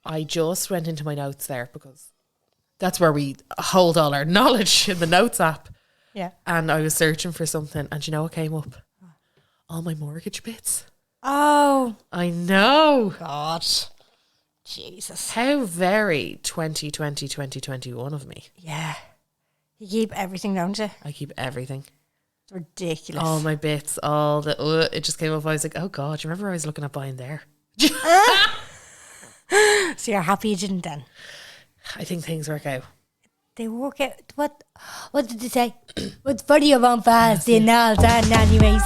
I just went into my notes there because that's where we hold all our knowledge in the notes app. Yeah. And I was searching for something, and you know what came up? All my mortgage bits. Oh. I know. God. Jesus. How very 2020, 2021 of me. Yeah. You keep everything, don't you? I keep everything. It's ridiculous. All my bits, all the... it just came up. I was like, oh God, do you remember I was looking at buying there? So you're happy you didn't then? I think things work out. They work out. What did they say? What's funny about fast in all that anyways?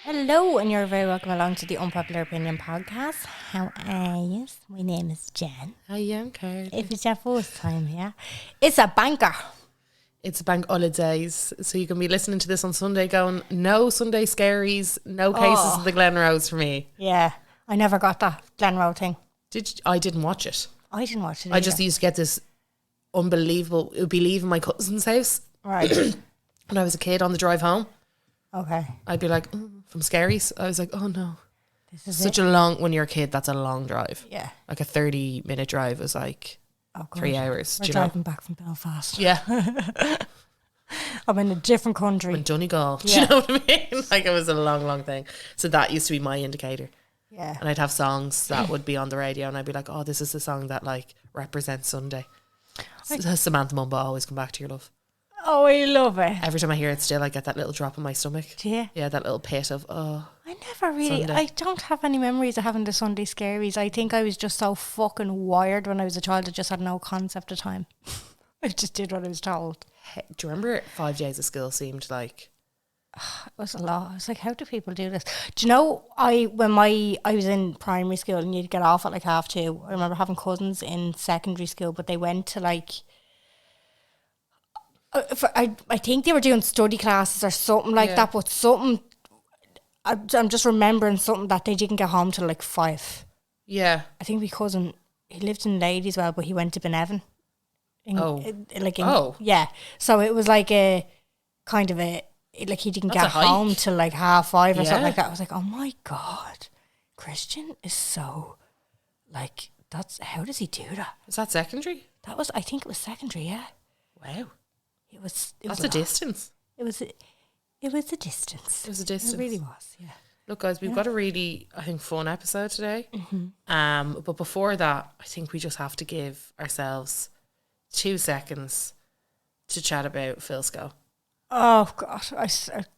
Hello, and you're very welcome along to the Unpopular Opinion podcast. How are you? My name is Jen. Hi, young Cardi. If it's your first time here, it's a banker. It's bank holidays, so you can be listening to this on Sunday going, no Sunday scaries, no cases of the Glen Rose for me. Yeah, I never got that Glenroe thing. I didn't watch it. I didn't watch it I just used to get this unbelievable, it would be leaving my cousin's house. Right. When I was a kid on the drive home. Okay. I'd be like, from Scaries. I was like, oh no. This is Such a long, when you're a kid, that's a long drive. Yeah. Like a 30-minute drive is like 3 hours. We're do you know? driving back from Belfast. Yeah. I'm in a different country. In Donegal. Do Yeah. you know what I mean? Like it was a long, long thing. So that used to be my indicator. Yeah. And I'd have songs that would be on the radio and I'd be like, oh, this is the song that like represents Sunday. Samantha Mumba, always come back to your love. Oh, I love it. Every time I hear it still, I get that little drop in my stomach. Do you? Yeah, that little pit of, oh. I never really, Sunday. I don't have any memories of having the Sunday scaries. I think I was just so fucking wired when I was a child. I just had no concept of time. I just did what I was told. Hey, do you remember 5 days of school seemed like... It was a lot. I was like, how do people do this? Do you know, when I was in primary school and you'd get off at like 2:30. I remember having cousins in secondary school, but they went to like... I think they were doing study classes or something like that, but something... I'm just remembering something that they didn't get home till like 5. Yeah. I think my cousin, he lived in Ladyswell, but he went to Benevan. Yeah. So it was like a kind of a, like he didn't That's get a hike. home till like 5:30 or Yeah. something like that. I was like, oh my God, Christian is so, like, how does he do that? Is that secondary? I think it was secondary, yeah. Wow. That's a distance. It was a distance. It was a distance. It really was, yeah. Look, guys, we've got a really, I think, fun episode today. But before that, I think we just have to give ourselves 2 seconds to chat about Philsco. Oh God!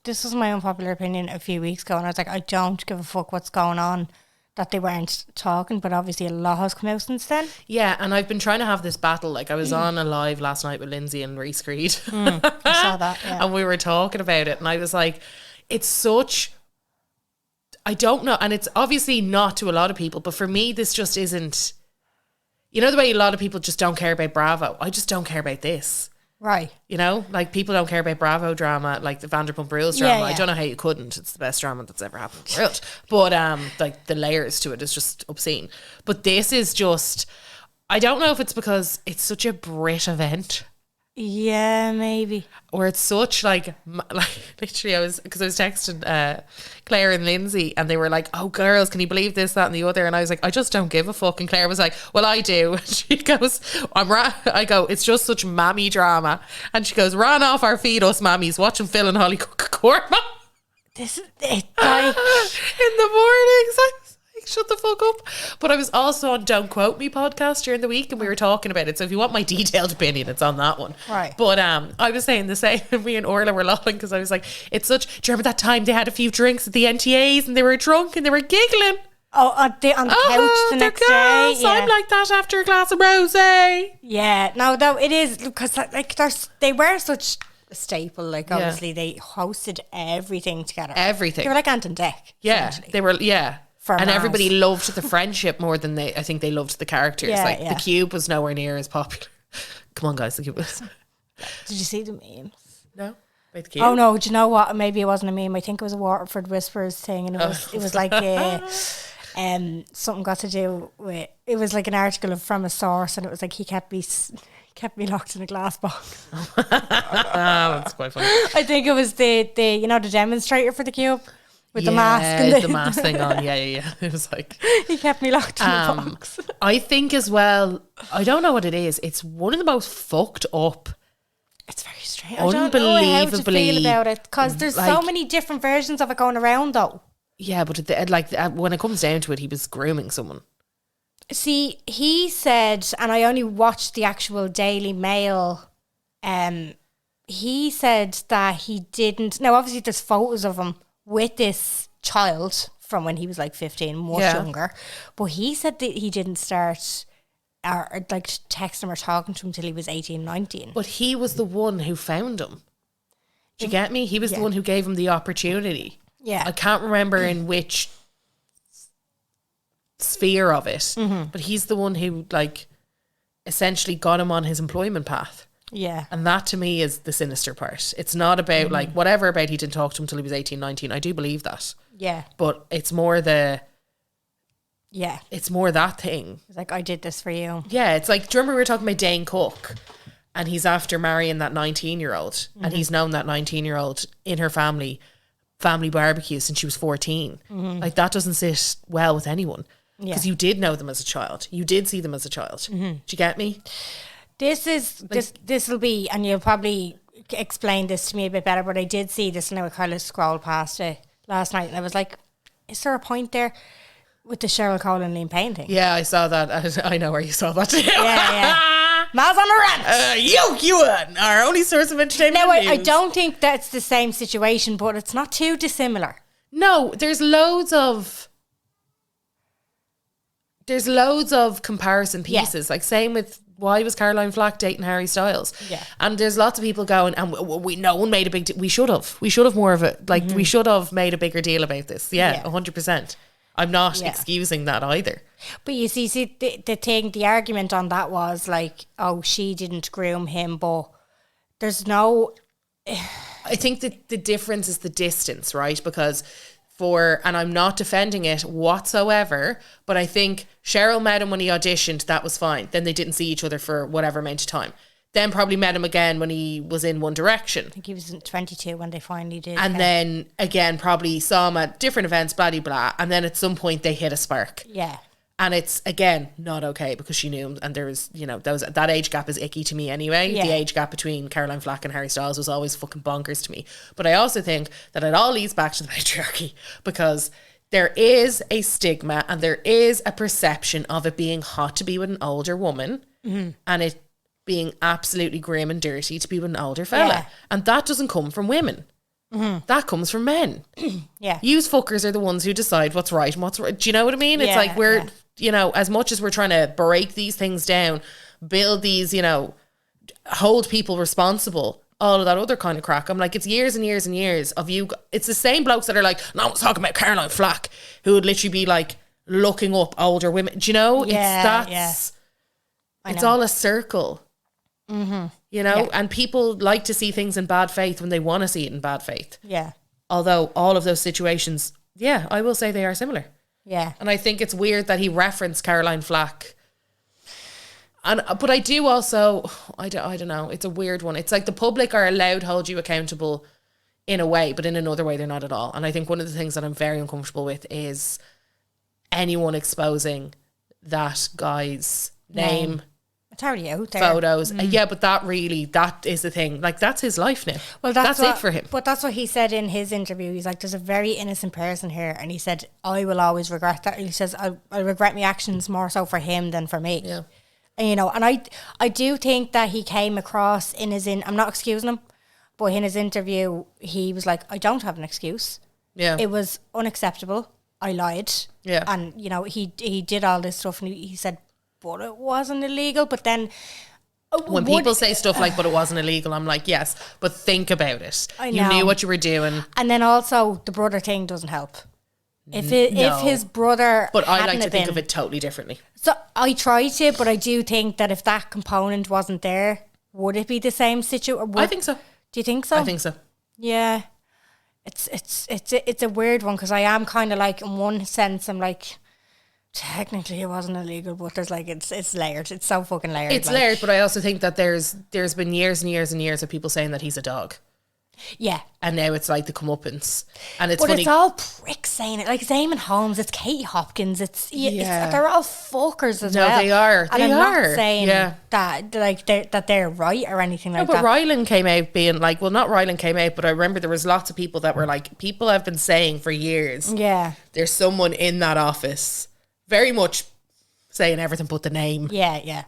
This was my unpopular opinion a few weeks ago, and I was like, I don't give a fuck what's going on. That they weren't talking, but obviously a lot has come out since then. Yeah, and I've been trying to have this battle. Like I was on a live last night with Lindsay and Reese Creed. I saw that, yeah. And we were talking about it, and I was like, it's such... I don't know, and it's obviously not to a lot of people, but for me, this just isn't... You know the way a lot of people just don't care about Bravo? I just don't care about this. Right. You know? Like, people don't care about Bravo drama, like the Vanderpump Rules drama. Yeah. I don't know how you couldn't. It's the best drama that's ever happened in the world. But, like, the layers to it is just obscene. But this is just... I don't know if it's because it's such a Brit event. Yeah, maybe. Or it's such like literally I was texting Claire and Lindsay and they were like, oh girls, can you believe this, that and the other? And I was like, I just don't give a fuck. And Claire was like, well, I do. And she goes, I go, it's just such mammy drama. And she goes, run off our feed, us mammies, watching Phil and Holly cook a korma This is it. Like, in the mornings. I was like, shut the fuck up. But I was also on Don't Quote Me podcast during the week and we were talking about it. So if you want my detailed opinion, it's on that one. Right. But I was saying the same. Me and Orla were laughing because I was like, it's such... Do you remember that time they had a few drinks at the NTAs and they were drunk and they were giggling? oh, on the couch the next day. Yeah. I'm like that after a glass of rosé. Yeah. No, it is because like they were such a staple. Like obviously they hosted everything together. Everything. They were like Ant and Dec. Yeah, they were. Yeah. And Mars. everybody loved the friendship more than I think they loved the characters. Yeah, like yeah. the Cube was nowhere near as popular. Come on, guys, the Cube was. Did you see the memes? No, about the Cube. Oh no! Do you know what? Maybe it wasn't a meme. I think it was a Waterford Whispers thing, and it was like something got to do with, it was like an article from a source, and it was like he kept me locked in a glass box. That's quite funny. I think it was the the demonstrator for the Cube with the mask and the mask thing on. Yeah. It was like he kept me locked in a box. I think as well, I don't know what it is. It's one of the most fucked up. It's very strange. I don't know how to feel about it, because there's so many different versions of it going around though. Yeah, but when it comes down to it, he was grooming someone. See, he said, and I only watched the actual Daily Mail, he said that he didn't. Now, obviously, there's photos of him with this child from when he was like 15, much younger. But he said that he didn't start or like texting him or talking to him till he was 18, 19. But he was the one who found him. Do you get me? He was the one who gave him the opportunity. Yeah. I can't remember in which sphere of it, but he's the one who like essentially got him on his employment path. Yeah. And that to me is the sinister part. It's not about like whatever about he didn't talk to him till he was 18, 19. I do believe that. Yeah. But it's more it's more that thing. It's like, I did this for you. Yeah, it's like, do you remember we were talking about Dane Cook, and he's after marrying that 19-year-old, and he's known that 19-year-old in her family barbecue since she was 14. Like, that doesn't sit well with anyone, because you did know them as a child. You did see them as a child. Do you get me? This will be, and you'll probably explain this to me a bit better, but I did see this and I kind of scrolled past it last night, and I was like, is there a point there with the Cheryl Cole and Liam Payne thing? Yeah, I saw that. I know where you saw that too. Yeah. Mal's on a rant. You our only source of entertainment. Now, I don't think that's the same situation, but it's not too dissimilar. No, there's loads of comparison pieces. Like, same with, why was Caroline Flack dating Harry Styles? Yeah. And there's lots of people going, and we no one made a big deal. We should have more of it. Like, we should have made a bigger deal about this. Yeah. 100%. I'm not excusing that either. But you see the argument on that was like, oh, she didn't groom him, but there's no... I think that the difference is the distance, right? Because and I'm not defending it whatsoever, but I think Cheryl met him when he auditioned, that was fine. Then they didn't see each other for whatever amount of time. Then probably met him again when he was in One Direction. I think he was 22 when they finally did. And then again, probably saw him at different events, blah, blah, blah. And then at some point they hit a spark. Yeah. And it's, again, not okay, because she knew him. And there was, that age gap is icky to me anyway. Yeah. The age gap between Caroline Flack and Harry Styles was always fucking bonkers to me. But I also think that it all leads back to the patriarchy, because there is a stigma and there is a perception of it being hot to be with an older woman, and it being absolutely grim and dirty to be with an older fella. Yeah. And that doesn't come from women. That comes from men. Yeah. Yous fuckers are the ones who decide what's right and what's right. Do you know what I mean? It's like we're, as much as we're trying to break these things down, build these, hold people responsible, all of that other kind of crack. I'm like, it's years and years and years of you. It's the same blokes that are like, no one's talking about Caroline Flack, who would literally be like looking up older women. Do you know? Yeah, it's all a circle. And people like to see things in bad faith when they want to see it in bad faith. Yeah. Although all of those situations, I will say they are similar. Yeah. And I think it's weird that he referenced Caroline Flack. But I do also, I don't know, it's a weird one. It's like the public are allowed to hold you accountable in a way, but in another way they're not at all. And I think one of the things that I'm very uncomfortable with is anyone exposing that guy's name. It's already out there. Photos. But that is the thing. Like, that's his life now. Well, that's it for him. But that's what he said in his interview. He's like, there's a very innocent person here. And he said, I will always regret that. He says, I regret my actions more so for him than for me. Yeah. And, and I do think that he came across I'm not excusing him, but in his interview, he was like, I don't have an excuse. Yeah. It was unacceptable. I lied. Yeah. And, he did all this stuff, and he said, but it wasn't illegal. But then when people say stuff like, but it wasn't illegal, I'm like, yes, but think about it. I know. You knew what you were doing. And then also the brother thing doesn't help. If his brother, but I like to think of it totally differently. So I try to, but I do think that if that component wasn't there, would it be the same situation? I think so. Do you think so? I think so. Yeah, it's a weird one, because I am kind of like, in one sense, I'm like, Technically, it wasn't illegal, but there's like it's layered. It's so fucking layered. It's like, layered, but I also think that there's been years and years and years of people saying that he's a dog. Yeah. And now it's like the comeuppance. And it's But funny. it's all pricks saying it. Like it's Eamon Holmes, it's Katie Hopkins, it's they're all fuckers as well. No, they are. And They I'm are. not saying Yeah. that like they're right or anything No, like but that. Rylan came out being like, well, not Rylan came out, but I remember there was lots of people that were like, people have been saying for years, Yeah. there's someone in that office very much saying everything but the name, Yeah.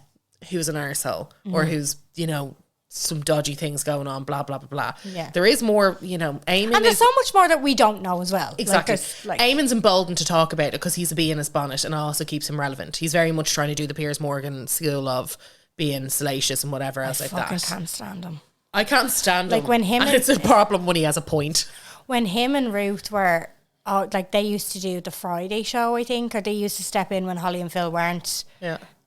who's an arsehole or who's, you know, some dodgy things going on, blah, blah, blah, blah. Yeah. There is more, you know, Eamon And there's is... so much more that we don't know as well. Exactly. Like, Eamon's emboldened to talk about it because he's a bee in his bonnet and also keeps him relevant. He's very much trying to do the Piers Morgan school of being salacious and whatever else like fucking that. can't stand him. I can't stand him. Like when him and and- it's a problem when he has a point. When him and Ruth were, like they used to do the Friday show, I think, or they used to step in when Holly and Phil weren't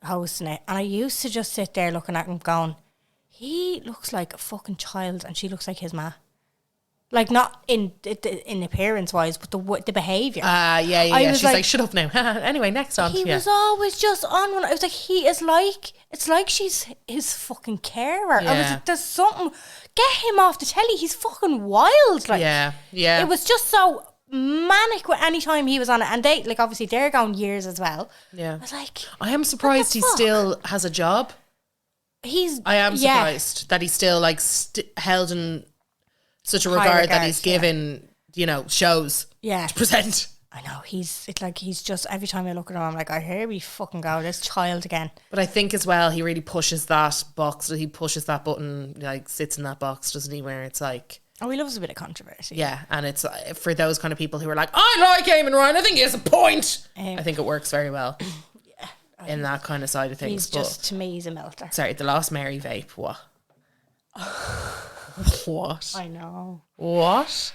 hosting it. And I used to just sit there looking at him going, he looks like a fucking child and she looks like his ma. Like not in appearance wise, but the behaviour. Yeah. She's like, shut up now. Anyway, next on. He was always just on one. I was like, it's like she's his fucking carer. I was like, there's something, get him off the telly. He's fucking wild. Like, yeah. It was just so manic any time he was on it. And they, like, obviously they're going years as well. Yeah. I was like, I am surprised he still has a job. I am surprised that he's still like held in such a regard that he's given, you know, shows to present. I know, he's just, every time I look at him, I'm like, oh, here we fucking go, this child again. But I think as well, he really pushes that box, he pushes that button, like sits in that box, doesn't he, where it's like... Oh, he loves a bit of controversy. Yeah, and it's for those kind of people who are like, I like Eamon Ryan, I think he has a point. I think it works very well. In that kind of side of things. He's just, to me, he's a melter. Sorry, the Lost Mary vape, what? What? I know. What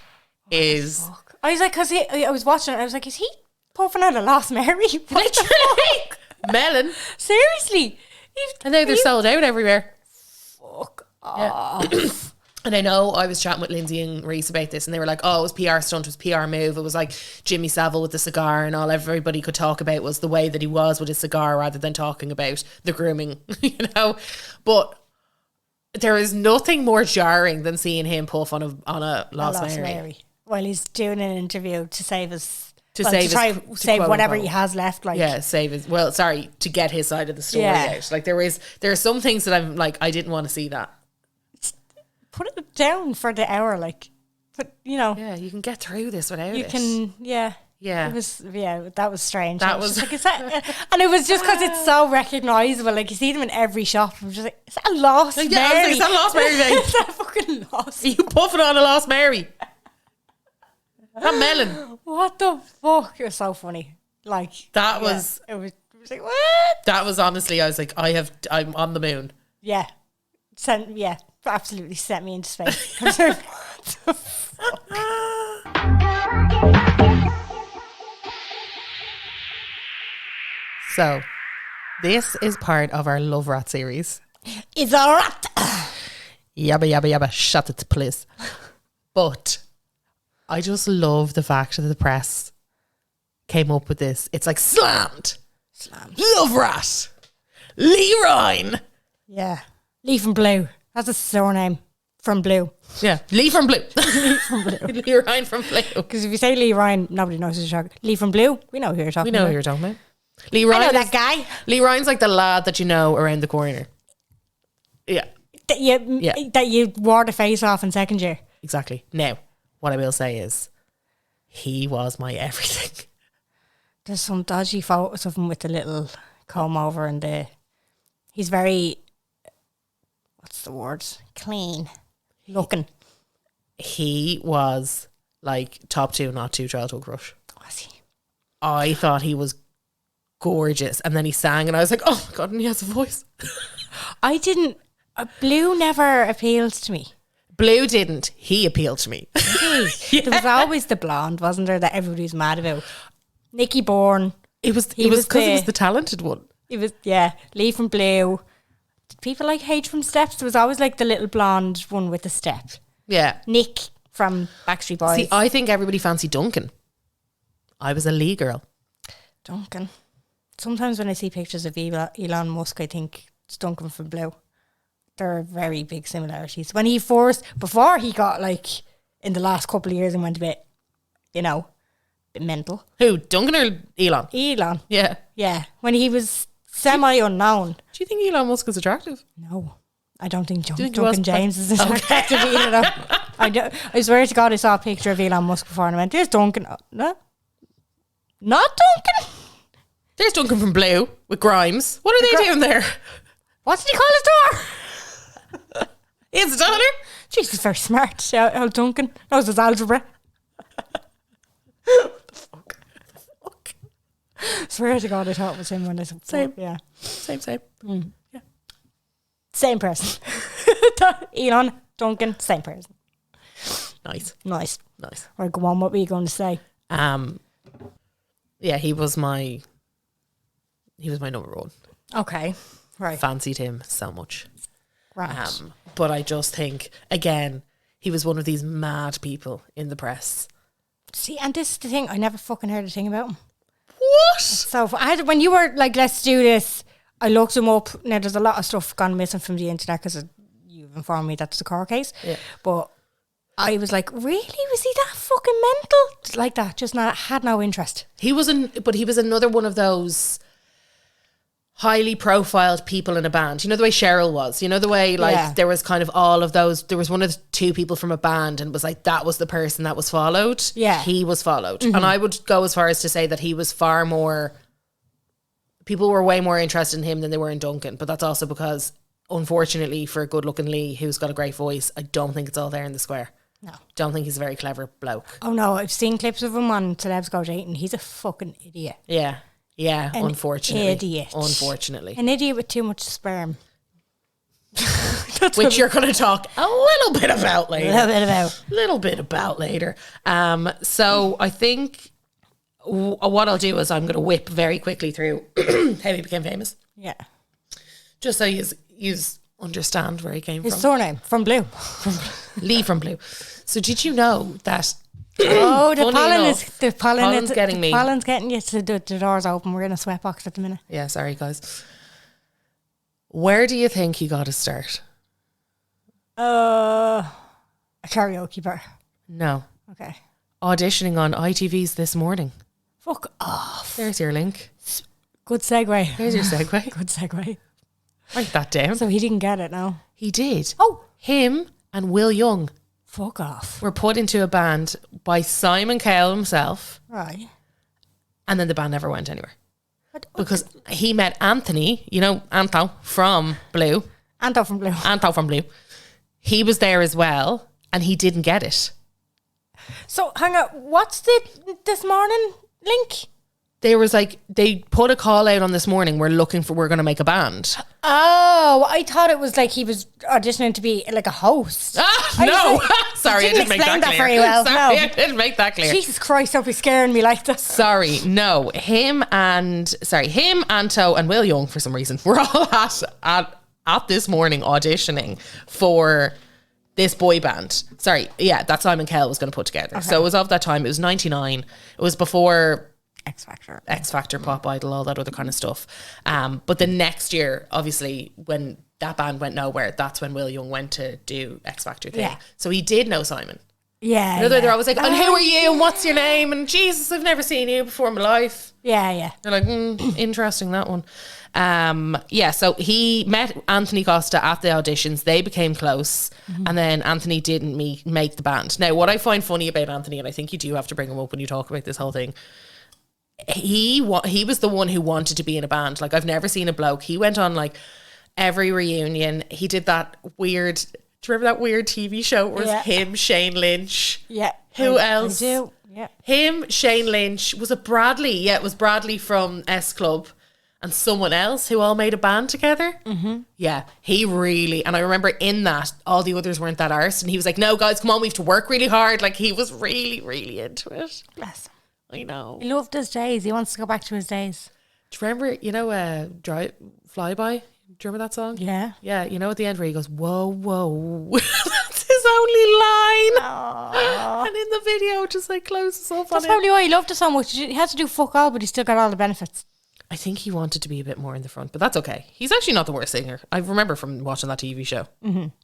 is... Fuck. I was like, because I was watching it, I was like, is he puffing out a Lost Mary? Literally. Melon. Seriously. And now they're sold out everywhere. Fuck off. And I know I was chatting with Lindsay and Reese about this and they were like, oh, it was PR stunt, it was PR move. It was like Jimmy Savile with the cigar and all everybody could talk about was the way that he was with his cigar rather than talking about the grooming, you know. But there is nothing more jarring than seeing him puff on a Lost Mary. While he's doing an interview to save his... To save whatever he has left. Like, yeah, save his... Well, sorry, to get his side of the story out. Like there are some things that I'm like, I didn't want to see that. Put it down for the hour, like, but you know, you can get through this without it. You can, yeah. It was, that was strange. That was like, is that, and it was just because it's so recognisable. Like you see them in every shop. I'm just like, is that a Lost Mary? Like, is that a Lost Mary? Is that fucking Lost? Are you puffing on a Lost Mary? That melon. What the fuck? It was so funny. Like that was. It was like what? That was honestly. I was like, I'm on the moon. Yeah. Absolutely set me into space. I was like, what the fuck? So, this is part of our Love Rat series. It's a rat. Yabba, shut it, please. But I just love the fact that the press came up with this. It's like slammed. Love Rat. Lee Ryan. Yeah. Lee from Blue. That's a surname from Blue. Yeah, Lee from Blue. Lee from Blue. Lee Ryan from Blue. Because if you say Lee Ryan, nobody knows who's talking. Lee from Blue, we know who you're talking about. We know who you're talking about. Lee Ryan. I know that guy. Lee Ryan's like the lad that you know around the corner. Yeah. That you wore the face off in second year. Exactly. Now, what I will say is, he was my everything. There's some dodgy photos of him with the little comb over and he's very... What's the word? Clean looking. He was like top two, not two childhood crush. Was he? I thought he was gorgeous. And then he sang and I was like, oh my God, and he has a voice. I didn't... Blue never appealed to me. Blue didn't. He appealed to me. Yeah. There was always the blonde, wasn't there, that everybody was mad about? Nicky Bourne. It was because he was the talented one. It was, Lee from Blue. Did people like H from Steps? There was always like the little blonde one with the step. Yeah. Nick from Backstreet Boys. See, I think everybody fancied Duncan. I was a Lee girl. Duncan. sometimes when I see pictures of Elon Musk, I think it's Duncan from Blue. There are very big similarities. When before he got like, in the last couple of years and went a bit, bit mental. Who, Duncan or Elon? Elon. Yeah. Yeah. When he was semi-unknown. Do you think Elon Musk is attractive? No. I don't think think he Duncan was? James is attractive either. I swear to God, I saw a picture of Elon Musk before and I went, there's Duncan. Oh, no. Not Duncan. There's Duncan from Blue with Grimes. What are they doing there? What did he call his door? Is it daughter? Jeez, he's very smart. How Duncan knows his algebra. What the fuck? Swear to God, I thought it was him when I said Same. Yeah. Same. Yeah. Same person. Elon, Duncan, same person. Nice. Right, go on, what were you going to say? Yeah, he was my number one. Okay. Right. Fancied him so much. Right. But I just think, again, he was one of these mad people in the press. See, and this is the thing, I never fucking heard a thing about him. What? So when you were like, let's do this, I looked him up. Now, there's a lot of stuff gone missing from the internet because you've informed me that's the court case. Yeah. But I was like, really? Was he that fucking mental? Like that, just had no interest. He was another one of those highly profiled people in a band. You know the way Cheryl was? You know the way there was kind of all of those, there was one of the two people from a band and it was like that was the person that was followed. Yeah. He was followed. And I would go as far as to say that he was far more, people were way more interested in him than they were in Duncan. But that's also because, unfortunately, for a good looking Lee who's got a great voice, I don't think it's all there in the square. No. Don't think he's a very clever bloke. Oh no, I've seen clips of him on Celebs Go Dating. He's a fucking idiot. Yeah. Yeah, An unfortunately. idiot. Unfortunately. An idiot with too much sperm. Which you're going to talk a little bit about later. A little bit about later. So I think what I'll do is I'm going to whip very quickly through how he became famous. Yeah. Just so you understand where he came His from. surname, from Blue. Lee from Blue. So did you know that... Oh, the pollen's getting me. The pollen's getting you to the doors open. We're in a sweatbox at the minute. Yeah, sorry guys. Where do you think he got his start? A karaoke bar. No. Okay. Auditioning on ITV's This Morning. Fuck off. There's your link. Good segue. There's your segue. Good segue. Write that down. So he didn't get it now. He did. Oh. Him and Will Young Fuck off. were put into a band by Simon Cowell himself, Right. and then the band never went anywhere. Because he met Anthony, Anto from Blue. Anto from Blue. Anto from Blue. He was there as well, and he didn't get it. So, hang on. What's the This Morning link? They put a call out on This Morning. We're going to make a band. Oh, I thought it was like he was auditioning to be like a host. No. Sorry, I didn't make that clear. Very well. Sorry, No. I didn't make that clear. Jesus Christ, don't be scaring me like this. Sorry, no. Him, Anto, and Will Young, for some reason, were all at This Morning auditioning for this boy band. Sorry, yeah, that Simon Cowell was going to put together. Okay. So it was of that time. It was 99. It was before X Factor, Pop Idol, all that other kind of stuff. But the next year, obviously, when that band went nowhere, that's when Will Young went to do X Factor thing. Yeah. So he did know Simon. Yeah. They're always like, and who are you and what's your name? And Jesus, I've never seen you before in my life. Yeah. They're like, interesting, that one. So he met Anthony Costa at the auditions. They became close. And then Anthony didn't make the band. Now, what I find funny about Anthony, and I think you do have to bring him up when you talk about this whole thing, he was the one who wanted to be in a band. Like, I've never seen a bloke. He went on like every reunion. He did that weird, do you remember that weird TV show? It was him, Shane Lynch. Yeah. Who else? I do. Yeah. Him, Shane Lynch. Was it Bradley? Yeah, it was Bradley from S Club and someone else who all made a band together. Mm-hmm. Yeah, he really, and I remember in that, all the others weren't that arsed, and he was like, no guys, come on, we have to work really hard. Like, he was really, really into it. Bless him. I know. He loved his days. He wants to go back to his days. Do you remember, Flyby? Do you remember that song? Yeah. Yeah, at the end where he goes, whoa, whoa. That's his only line. Aww. And in the video, just like closes up on That's it. probably why he loved it so much. He had to do fuck all, but he still got all the benefits. I think he wanted to be a bit more in the front, but that's okay. He's actually not the worst singer. I remember from watching that TV show.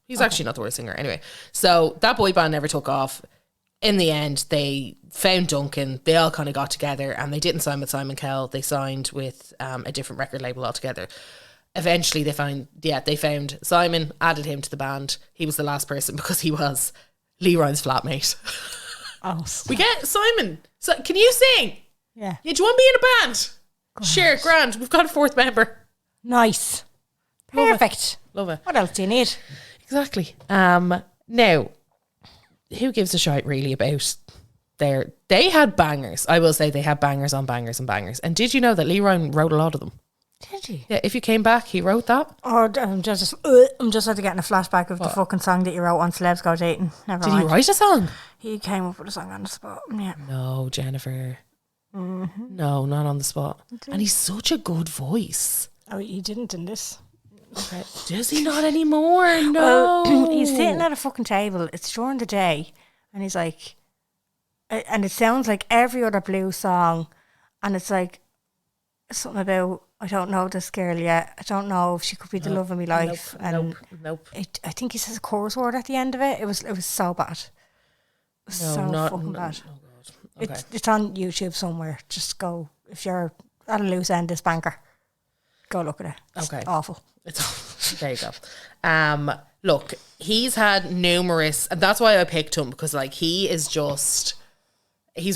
He's actually not the worst singer. Anyway, so that boy band never took off. In the end, they found Duncan. They all kind of got together, and they didn't sign with Simon Cowell. They signed with a different record label altogether. Eventually, they found Simon, added him to the band. He was the last person because he was Lee Ryan's flatmate. Oh, We get Simon. So can you sing? yeah. Yeah, do you want to be in a band? Sure, grand. We've got a fourth member. Nice. Perfect. Love it. What else do you need? Exactly. Now, who gives a shite really about they had bangers. I will say they had bangers on bangers and bangers. And did you know that Lee Ryan wrote a lot of them? Did he? Yeah, If You Came Back, he wrote that. Oh, I'm just had to get in a flashback of the fucking song that you wrote on Celebs Go Dating. Never Did mind. he write a song? He came up with a song on the spot. Yeah. No, Jennifer. No, not on the spot. And he's such a good voice. Oh, he didn't in this. Okay. Does he not anymore? No. Well, he's sitting at a fucking table. It's during the day, and he's like, and it sounds like every other blues song, and it's like something about, I don't know this girl yet. I don't know if she could be the love of my life. Nope. I think he says a chorus word at the end of it. It was so bad. It was fucking bad. Oh God. Okay. It's on YouTube somewhere. Just go, if you're at a loose end, this banker, go look at it. It's awful. There you go. Look, he's had numerous, and that's why I picked him, because like he's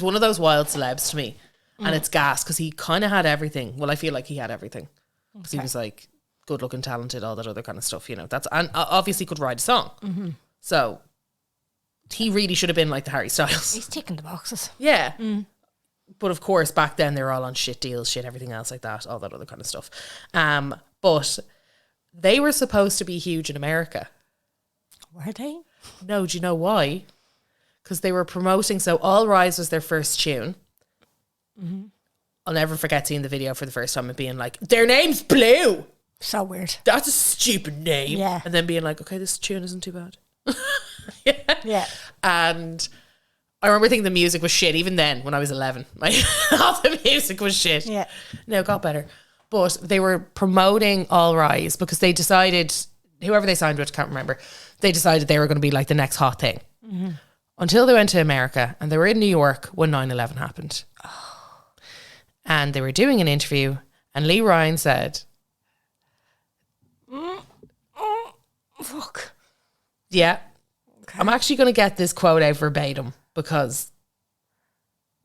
one of those wild celebs to me, and it's gas because he kind of had everything. Well, I feel like he had everything because he was like good looking, talented, all that other kind of stuff. That's, and obviously could write a song. So he really should have been like the Harry Styles. He's ticking the boxes. Yeah. But of course, back then they were all on shit deals, shit, everything else like that, all that other kind of stuff. But they were supposed to be huge in America. Were they? No, do you know why? Because they were promoting, so All Rise was their first tune. I'll never forget seeing the video for the first time and being like, their name's Blue. So weird. That's a stupid name. Yeah. And then being like, okay, this tune isn't too bad. Yeah. And I remember thinking the music was shit even then when I was 11. Like, all the music was shit. Yeah. No, it got better. But they were promoting All Rise because they decided, whoever they signed with, I can't remember, they decided they were going to be like the next hot thing. Until they went to America, and they were in New York when 9/11 happened. And they were doing an interview, and Lee Ryan said, Fuck. yeah, I'm actually going to get this quote out verbatim because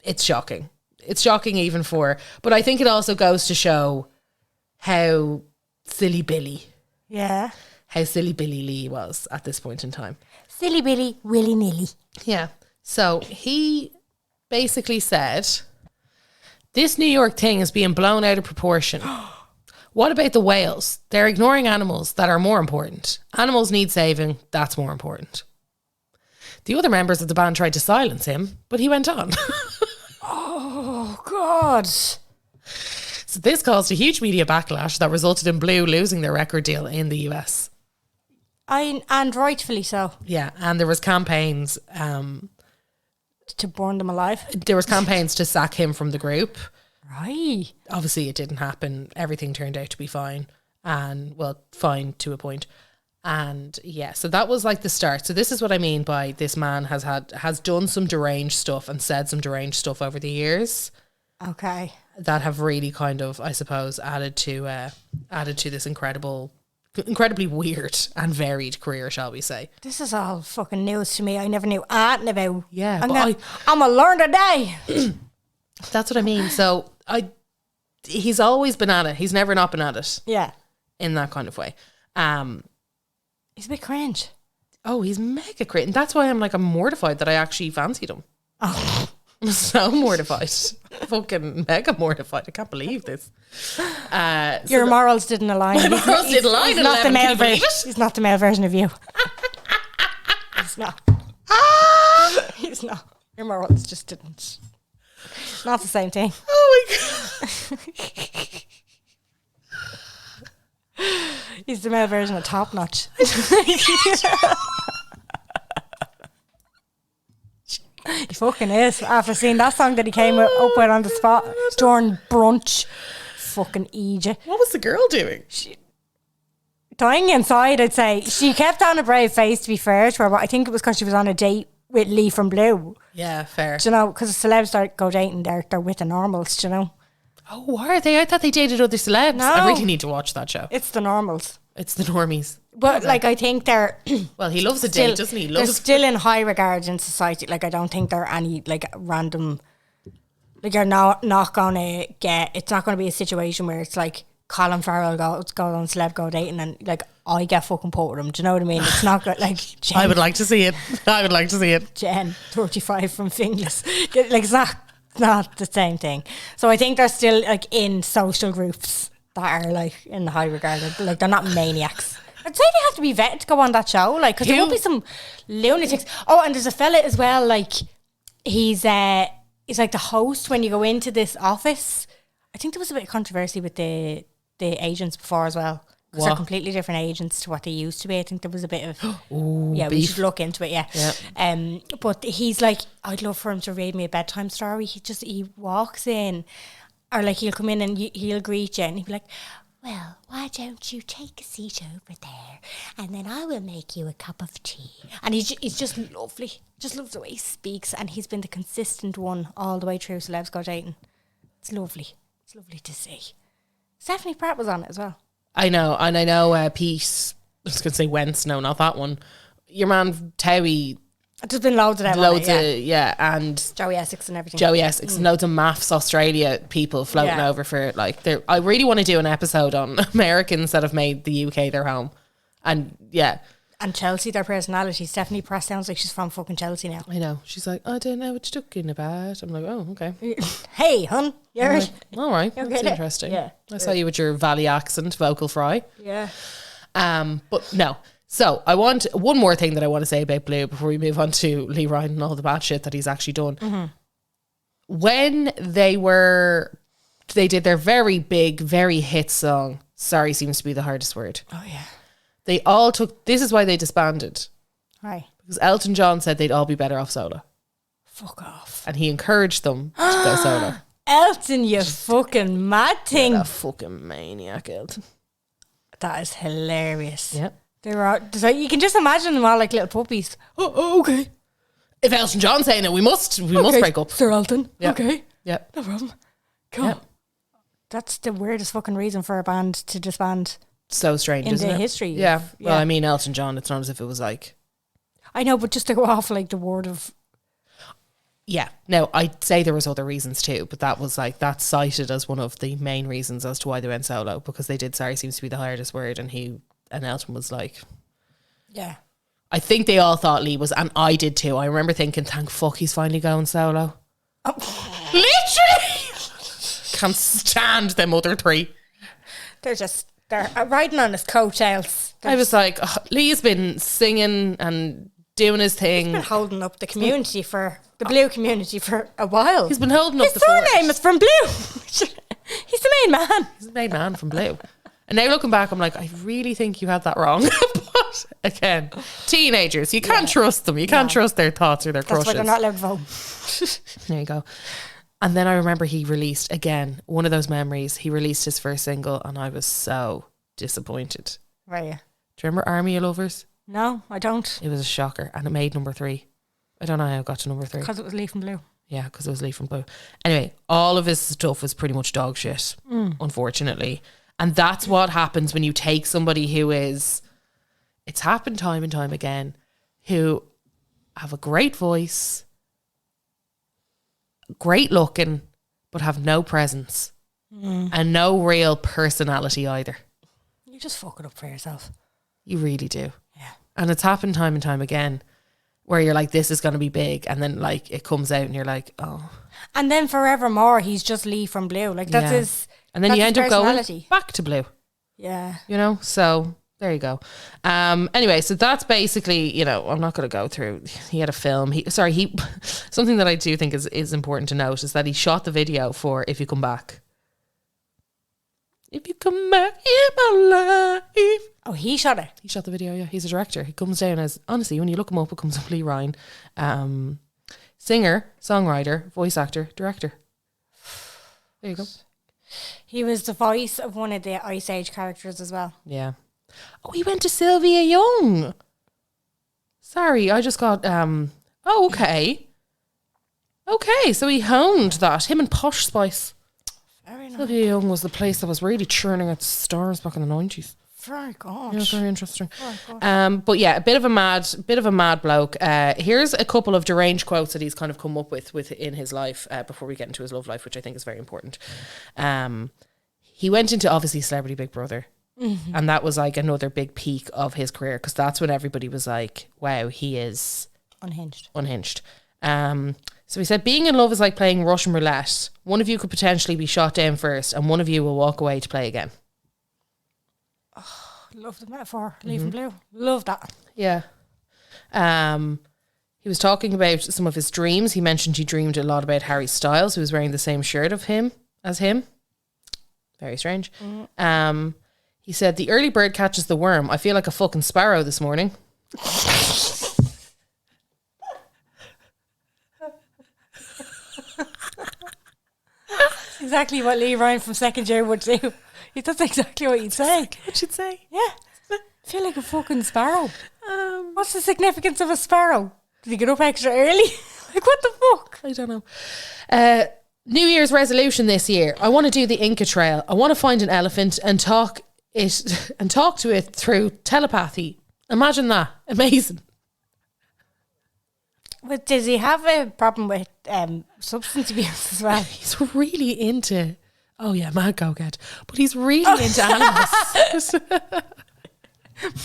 it's shocking. It's shocking even but I think it also goes to show how silly Billy Lee was at this point in time. Silly Billy, willy-nilly. Yeah. So he basically said, this New York thing is being blown out of proportion. What about the whales? They're ignoring animals that are more important. Animals need saving. That's more important. The other members of the band tried to silence him, but he went on. Oh, God. So this caused a huge media backlash that resulted in Blue losing their record deal in the US. And rightfully so. Yeah, and there was campaigns. To burn them alive. There was campaigns to sack him from the group. Right. Obviously, it didn't happen. Everything turned out to be fine, and well, fine to a point. And yeah, so that was like the start. So this is what I mean by this man has done some deranged stuff and said some deranged stuff over the years. Okay. That have really kind of, I suppose, added to this incredibly weird and varied career, shall we say. This is all fucking news to me. I never knew anything about. Yeah, I'm going to learn today. That's what I mean. So he's always been at it. He's never not been at it. Yeah. In that kind of way. He's a bit cringe. Oh, he's mega cringe. And that's why I'm mortified that I actually fancied him. Oh. I'm so mortified. Fucking mega mortified. I can't believe this. Your morals didn't align. My morals didn't align. He's not the male version. He's not the male version of you. He's not. He's not. Your morals just didn't. Not the same thing. Oh my God. He's the male version of Top Notch. He fucking is. After seeing that song that he came up with on the spot during brunch. fucking eat you. What was the girl doing? Dying inside, I'd say. She kept on a brave face, to be fair to her, but I think it was because she was on a date with Lee from Blue. Yeah, fair. Do you know, because celebs go dating, they're with the normals, do you know? Oh, are they? I thought they dated other celebs. No. I really need to watch that show. It's the normals. It's the normies. But, like, I think they're... Well, he loves a date, doesn't he? They're still in high regard in society. Like, I don't think they're any, like, random... Like, you're not going to get... It's not going to be a situation where it's like Colin Farrell goes on celeb go dating and, like, I get fucking put with him. Do you know what I mean? It's not good. Like, Jen, I would like to see it. I would like to see it. Jen, 35 from Finglas. Like, it's not the same thing. So I think they're still, like, in social groups that are, like, in the high regard. Like, they're not maniacs. I'd say they have to be vetted to go on that show, like, because there will be some lunatics. Oh, and there's a fella as well, like, he's like the host when you go into this office. I think there was a bit of controversy with the agents before as well, because they're completely different agents to what they used to be. I think there was a bit of beef. We should look into it. Yeah. But he's like, I'd love for him to read me a bedtime story. He walks in, or like he'll come in and he'll greet you and he'll be like, well, why don't you take a seat over there and then I will make you a cup of tea. And he's just lovely. Just loves the way he speaks, and he's been the consistent one all the way through Celebs Go Dating. It's lovely. It's lovely to see. Stephanie Pratt was on it as well. I know, and I know Pete, I was going to say Wentz, no, not that one. Your man, Towie. There's been loads of them and Joey Essex and everything. Joey Essex, loads of Maths Australia people floating over for it. Like, I really want to do an episode on Americans that have made the UK their home. And and Chelsea, their personality. Stephanie Pratt sounds like she's from fucking Chelsea now. I know. She's like, I don't know what you're talking about. I'm like, oh, okay. Hey, hun. You're like, all right. That's interesting. Yeah. I saw you with your Valley accent, vocal fry. Yeah. But no. So I want one more thing that I want to say about Blue before we move on to Lee Ryan and all the bad shit that he's actually done. Mm-hmm. When they did their very big, very hit song, Sorry Seems to Be the Hardest Word. Oh, yeah. They all this is why they disbanded. Right. Because Elton John said they'd all be better off solo. Fuck off. And he encouraged them to go solo. Elton, you fucking mad thing. You're a fucking maniac, Elton. That is hilarious. Yep. They were so you can just imagine them all like little puppies. Oh, okay. If Elton John's saying it, we must break up. Sir Elton. Yep. Okay. Yep. No problem. Cool. Yep. That's the weirdest fucking reason for a band to disband. So strange, in isn't the it? history. Yeah. Well, I mean, Elton John, it's not as if it was like... I know, but just to go off like the word of... Yeah. No, I'd say there was other reasons too, but that was like, that's cited as one of the main reasons as to why they went solo, because they did Sorry Seems to Be the Hardest Word, and Elton was like... Yeah. I think they all thought Lee was, and I did too. I remember thinking, thank fuck he's finally going solo. Oh. Literally! Can't stand them other three. They're riding on his coattails. I was like, oh, Lee's been singing and doing his thing. He's been holding up the community the Blue community for a while. He's been holding up the fort. His surname is from Blue. He's the main man. He's the main man from Blue. And now looking back, I'm like, I really think you had that wrong. But again, teenagers, you can't trust them. You can't trust their thoughts or their crushes. That's why they're not allowed to vote. There you go. And then I remember he released, again, one of those memories, he released his first single and I was so disappointed. Right. Do you remember Army of Lovers? No, I don't. It was a shocker and it made number 3. I don't know how it got to number 3. Because it was Lee from Blue. Yeah, because it was Lee from Blue. Anyway, all of his stuff was pretty much dog shit, unfortunately. And that's what happens when you take somebody who is, it's happened time and time again, who have a great voice, great looking, but have no presence and no real personality either. You just fuck it up for yourself. You really do. Yeah. And it's happened time and time again where you're like, this is going to be big. And then like it comes out and you're like, oh. And then forevermore, he's just Lee from Blue. Like that's his. And then you end up going back to Blue. Yeah. You know, so there you go. Anyway, so that's basically, you know, I'm not going to go through. He had a film. Something that I do think is important to note is that he shot the video for If You Come Back. If you come back in my life. Oh, he shot it. He shot the video, yeah. He's a director. He comes down as, honestly, when you look him up, it comes up Lee Ryan. Singer, songwriter, voice actor, director. There you go. He was the voice of one of the Ice Age characters as well. Yeah. Oh, he went to Sylvia Young. Sorry, I just got oh, okay. Okay, so he honed that. Him and Posh Spice. Very nice. Sylvia Young was the place that was really churning out stars back in the 90s. Very good. Yeah, very interesting. Very good. But yeah, a bit of a mad bloke. Here's a couple of deranged quotes that he's kind of come up with in his life before we get into his love life, which I think is very important. He went into obviously Celebrity Big Brother, and that was like another big peak of his career because that's when everybody was like, "Wow, he is unhinged." So he said, being in love is like playing Russian roulette. One of you could potentially be shot down first, and one of you will walk away to play again. Love the metaphor. Leaving blue. Love that. Yeah. He was talking about some of his dreams. He mentioned he dreamed a lot about Harry Styles, who was wearing the same shirt of him as him. Very strange. He said, the early bird catches the worm. I feel like a fucking sparrow this morning. Exactly what Lee Ryan from second year would do. That's exactly what you'd say. What you'd say? Yeah. I feel like a fucking sparrow. What's the significance of a sparrow? Did he get up extra early? Like, what the fuck? I don't know. New Year's resolution this year. I want to do the Inca Trail. I want to find an elephant and talk to it through telepathy. Imagine that. Amazing. But does he have a problem with substance abuse as well? He's really into... Oh yeah, mad go-get. But he's really into animals.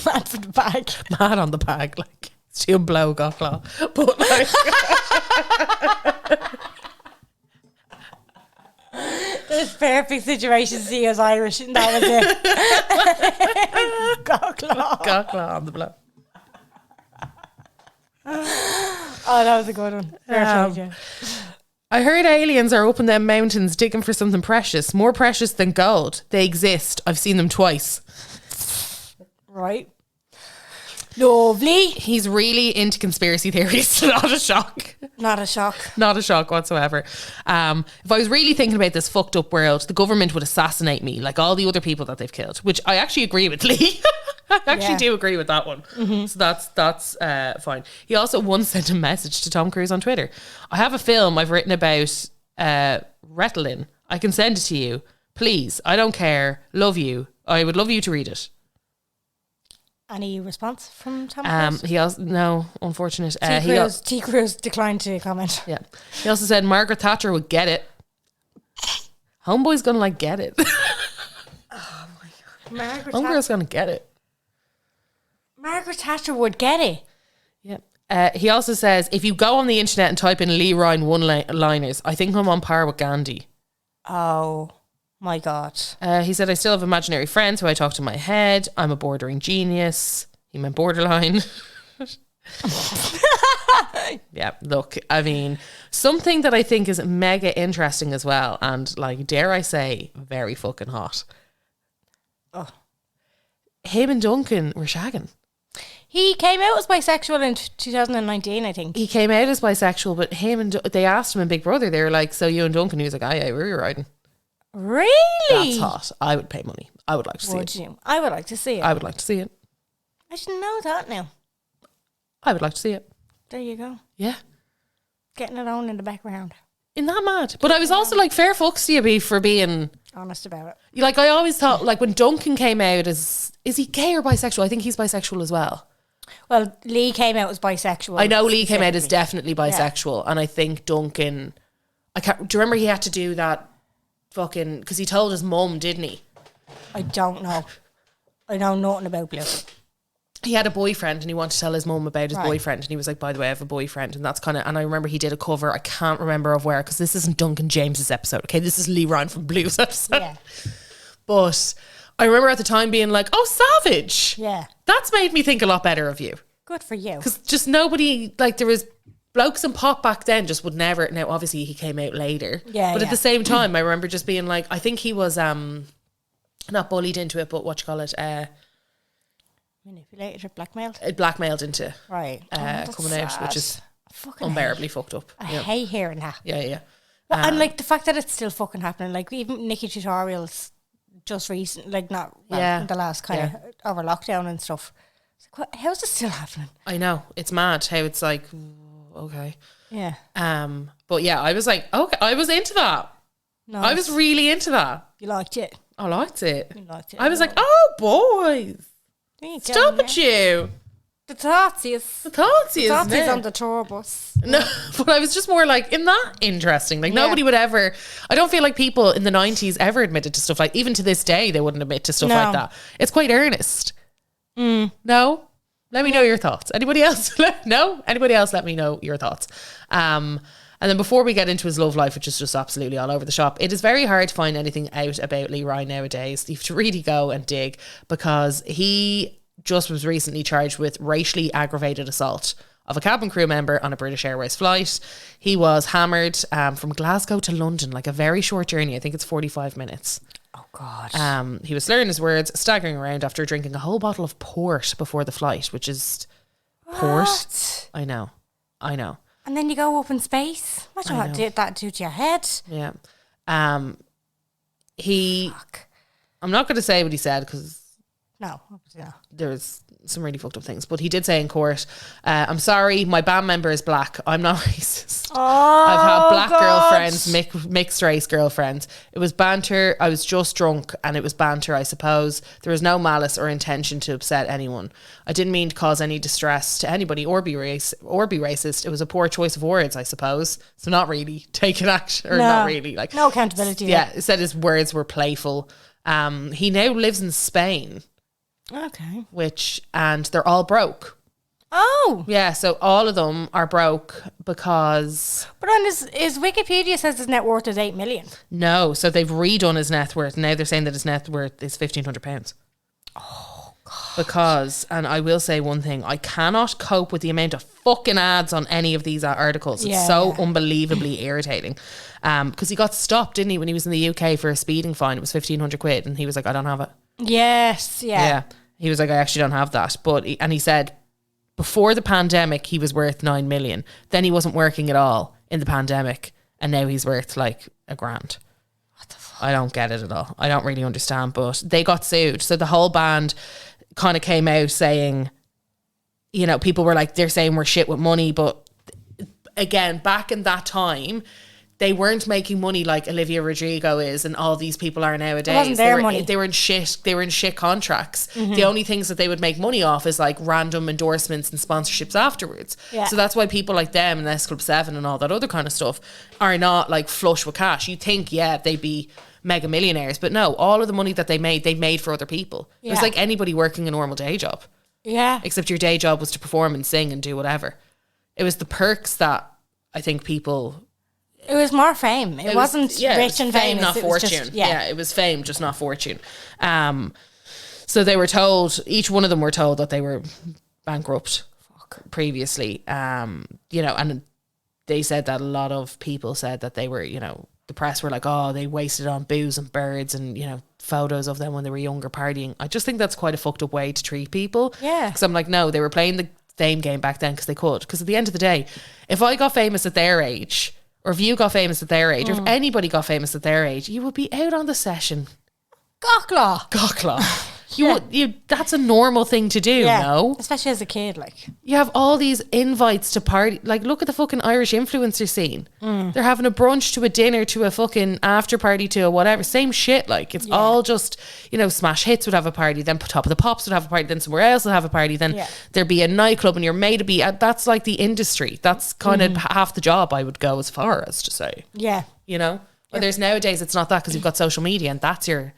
Mad for the bag. Mad on the bag. Like, it's too blow gocklaw. But like... This perfect situation to see us Irish, and that was it. Gocklaw. Gocklaw on the blow. Oh, that was a good one. Perfect, yeah. I heard aliens are up in them mountains digging for something precious. More precious than gold. They exist. I've seen them twice. Right. Lovely. He's really into conspiracy theories. Not a shock. Not a shock. Not a shock whatsoever. If I was really thinking about this fucked up world, the government would assassinate me like all the other people that they've killed, which I actually agree with, Lee. I actually do agree with that one. So that's fine. He also once sent a message to Tom Cruise on Twitter. I have a film I've written about Ritalin. I can send it to you. Please, I don't care. Love you. I would love you to read it. Any response from Tom Cruise? He also, no, unfortunate. T. Cruise declined to comment. Yeah. He also said Margaret Thatcher would get it. Homeboy's gonna like get it. Oh my god. Homegirl's gonna get it. Margaret Thatcher would get it. Yeah. He also says, if you go on the internet and type in Lee Ryan one-liners, I think I'm on par with Gandhi. Oh my god. He said, I still have imaginary friends who I talk to in my head. I'm a bordering genius. He meant borderline. Yeah, look, I mean, something that I think is mega interesting as well, and like, dare I say, very fucking hot. Oh. Him and Duncan were shagging. He came out as bisexual in 2019, I think. He came out as bisexual, but him and they asked him in Big Brother, they were like, so you and Duncan? He was like, oh yeah, we were riding. Really? That's hot. I would pay money. I would like to see it. Would you? I would like to see it. I would like to see it. I didn't know that now. I would like to see it. There you go. Yeah. Getting it on in the background. Isn't that mad? But I was also like, fair fucks to you for being honest about it. Like, I always thought, like, when Duncan came out as, is he gay or bisexual? I think he's bisexual as well. Well, Lee came out as bisexual. I know Lee came out as definitely bisexual, and I think Duncan, do you remember he had to do that fucking, because he told his mum, didn't he? I don't know. I know nothing about Blue. He had a boyfriend and he wanted to tell his mum about his boyfriend, and he was like, by the way, I have a boyfriend, and that's kind of, and I remember he did a cover, I can't remember of where, because this isn't Duncan James's episode, okay, this is Lee Ryan from Blue's episode. Yeah. But I remember at the time being like, oh, savage. Yeah. That's made me think a lot better of you. Good for you. Because just nobody, like, there was blokes and pop back then just would never, now obviously he came out later. Yeah. But at the same time, I remember just being like, I think he was not bullied into it, but what you call it, manipulated or blackmailed? Blackmailed into coming out, which is unbearably fucked up. I hate hearing that. Yeah. Well, and like the fact that it's still fucking happening, like even Nikki tutorials just recent, like not well, in the last kind of over lockdown and stuff. It's like, how's this still happening? I know, it's mad how it's like, okay. Yeah. But yeah, I was like, okay, I was into that. Nice. I was really into that. You liked it. I liked it. You liked it. I was like, oh boys, stop it, you. The Tazzies. The Tazzies on the tour bus. No, but I was just more like, isn't that interesting? Like nobody would ever, I don't feel like people in the 90s ever admitted to stuff like, even to this day, they wouldn't admit to stuff like that. It's quite earnest. No? Let me know your thoughts. Anybody else? No? Anybody else? Let me know your thoughts. And then before we get into his love life, which is just absolutely all over the shop, it is very hard to find anything out about Leroy nowadays. You have to really go and dig, because he just was recently charged with racially aggravated assault of a cabin crew member on a British Airways flight. He was hammered from Glasgow to London, like a very short journey. I think it's 45 minutes. Oh, God. He was slurring his words, staggering around after drinking a whole bottle of port before the flight, which is port. I know. And then you go up in space. Imagine what that do to your head. Yeah. I'm not going to say what he said, because no, there's some really fucked up things, but he did say in court, I'm sorry, my band member is black, I'm not racist. I've had black girlfriends, mixed race girlfriends. It was banter, I was just drunk, and it was banter, I suppose. There was no malice or intention to upset anyone. I didn't mean to cause any distress to anybody or be racist. It was a poor choice of words, I suppose. So not really taking action, or not really, like no accountability. Yeah, it said his words were playful. He now lives in Spain. Okay. And they're all broke. Oh. Yeah, so all of them are broke because... But on his Wikipedia says his net worth is 8 million. No, so they've redone his net worth. Now they're saying that his net worth is £1,500. Oh, God. Because, and I will say one thing, I cannot cope with the amount of fucking ads on any of these articles. It's so unbelievably irritating. Because he got stopped, didn't he, when he was in the UK for a speeding fine. It was 1,500 quid, and he was like, I don't have it. Yes, yeah. He was like, I actually don't have that. And he said before the pandemic, he was worth 9 million. Then he wasn't working at all in the pandemic. And now he's worth like £1,000. What the fuck? I don't get it at all. I don't really understand, but they got sued. So the whole band kind of came out saying, you know, people were like, they're saying we're shit with money. But again, back in that time, they weren't making money like Olivia Rodrigo is and all these people are nowadays. It wasn't their money. They were in shit contracts. Mm-hmm. The only things that they would make money off is like random endorsements and sponsorships afterwards. Yeah. So that's why people like them and S Club 7 and all that other kind of stuff are not like flush with cash. You think, they'd be mega millionaires, but no, all of the money that they made for other people. Yeah. It was like anybody working a normal day job. Yeah. Except your day job was to perform and sing and do whatever. It was the perks that I think people... It was more fame. It wasn't rich and famous. Not fortune. It was fame, just not fortune. So they were told, each one of them were told that they were bankrupt previously. You know, and they said that a lot of people said that they were, you know, the press were like, oh, they wasted on booze and birds and, you know, photos of them when they were younger partying. I just think that's quite a fucked up way to treat people. Yeah. Because I'm like, no, they were playing the fame game back then because they could. Because at the end of the day, if I got famous at their age... or if you got famous at their age, or if anybody got famous at their age, you would be out on the session. Gawklaw. That's a normal thing to do, no? Especially as a kid, like. You have all these invites to party. Like, look at the fucking Irish influencer scene. They're having a brunch to a dinner to a fucking after party to a whatever. Same shit, like. It's all just, you know, Smash Hits would have a party, then Top of the Pops would have a party, then somewhere else would have a party, then there'd be a nightclub and you're made to be. That's like the industry. That's kind of half the job, I would go as far as to say. Yeah. You know? Whereas nowadays it's not that, because you've got social media and that's your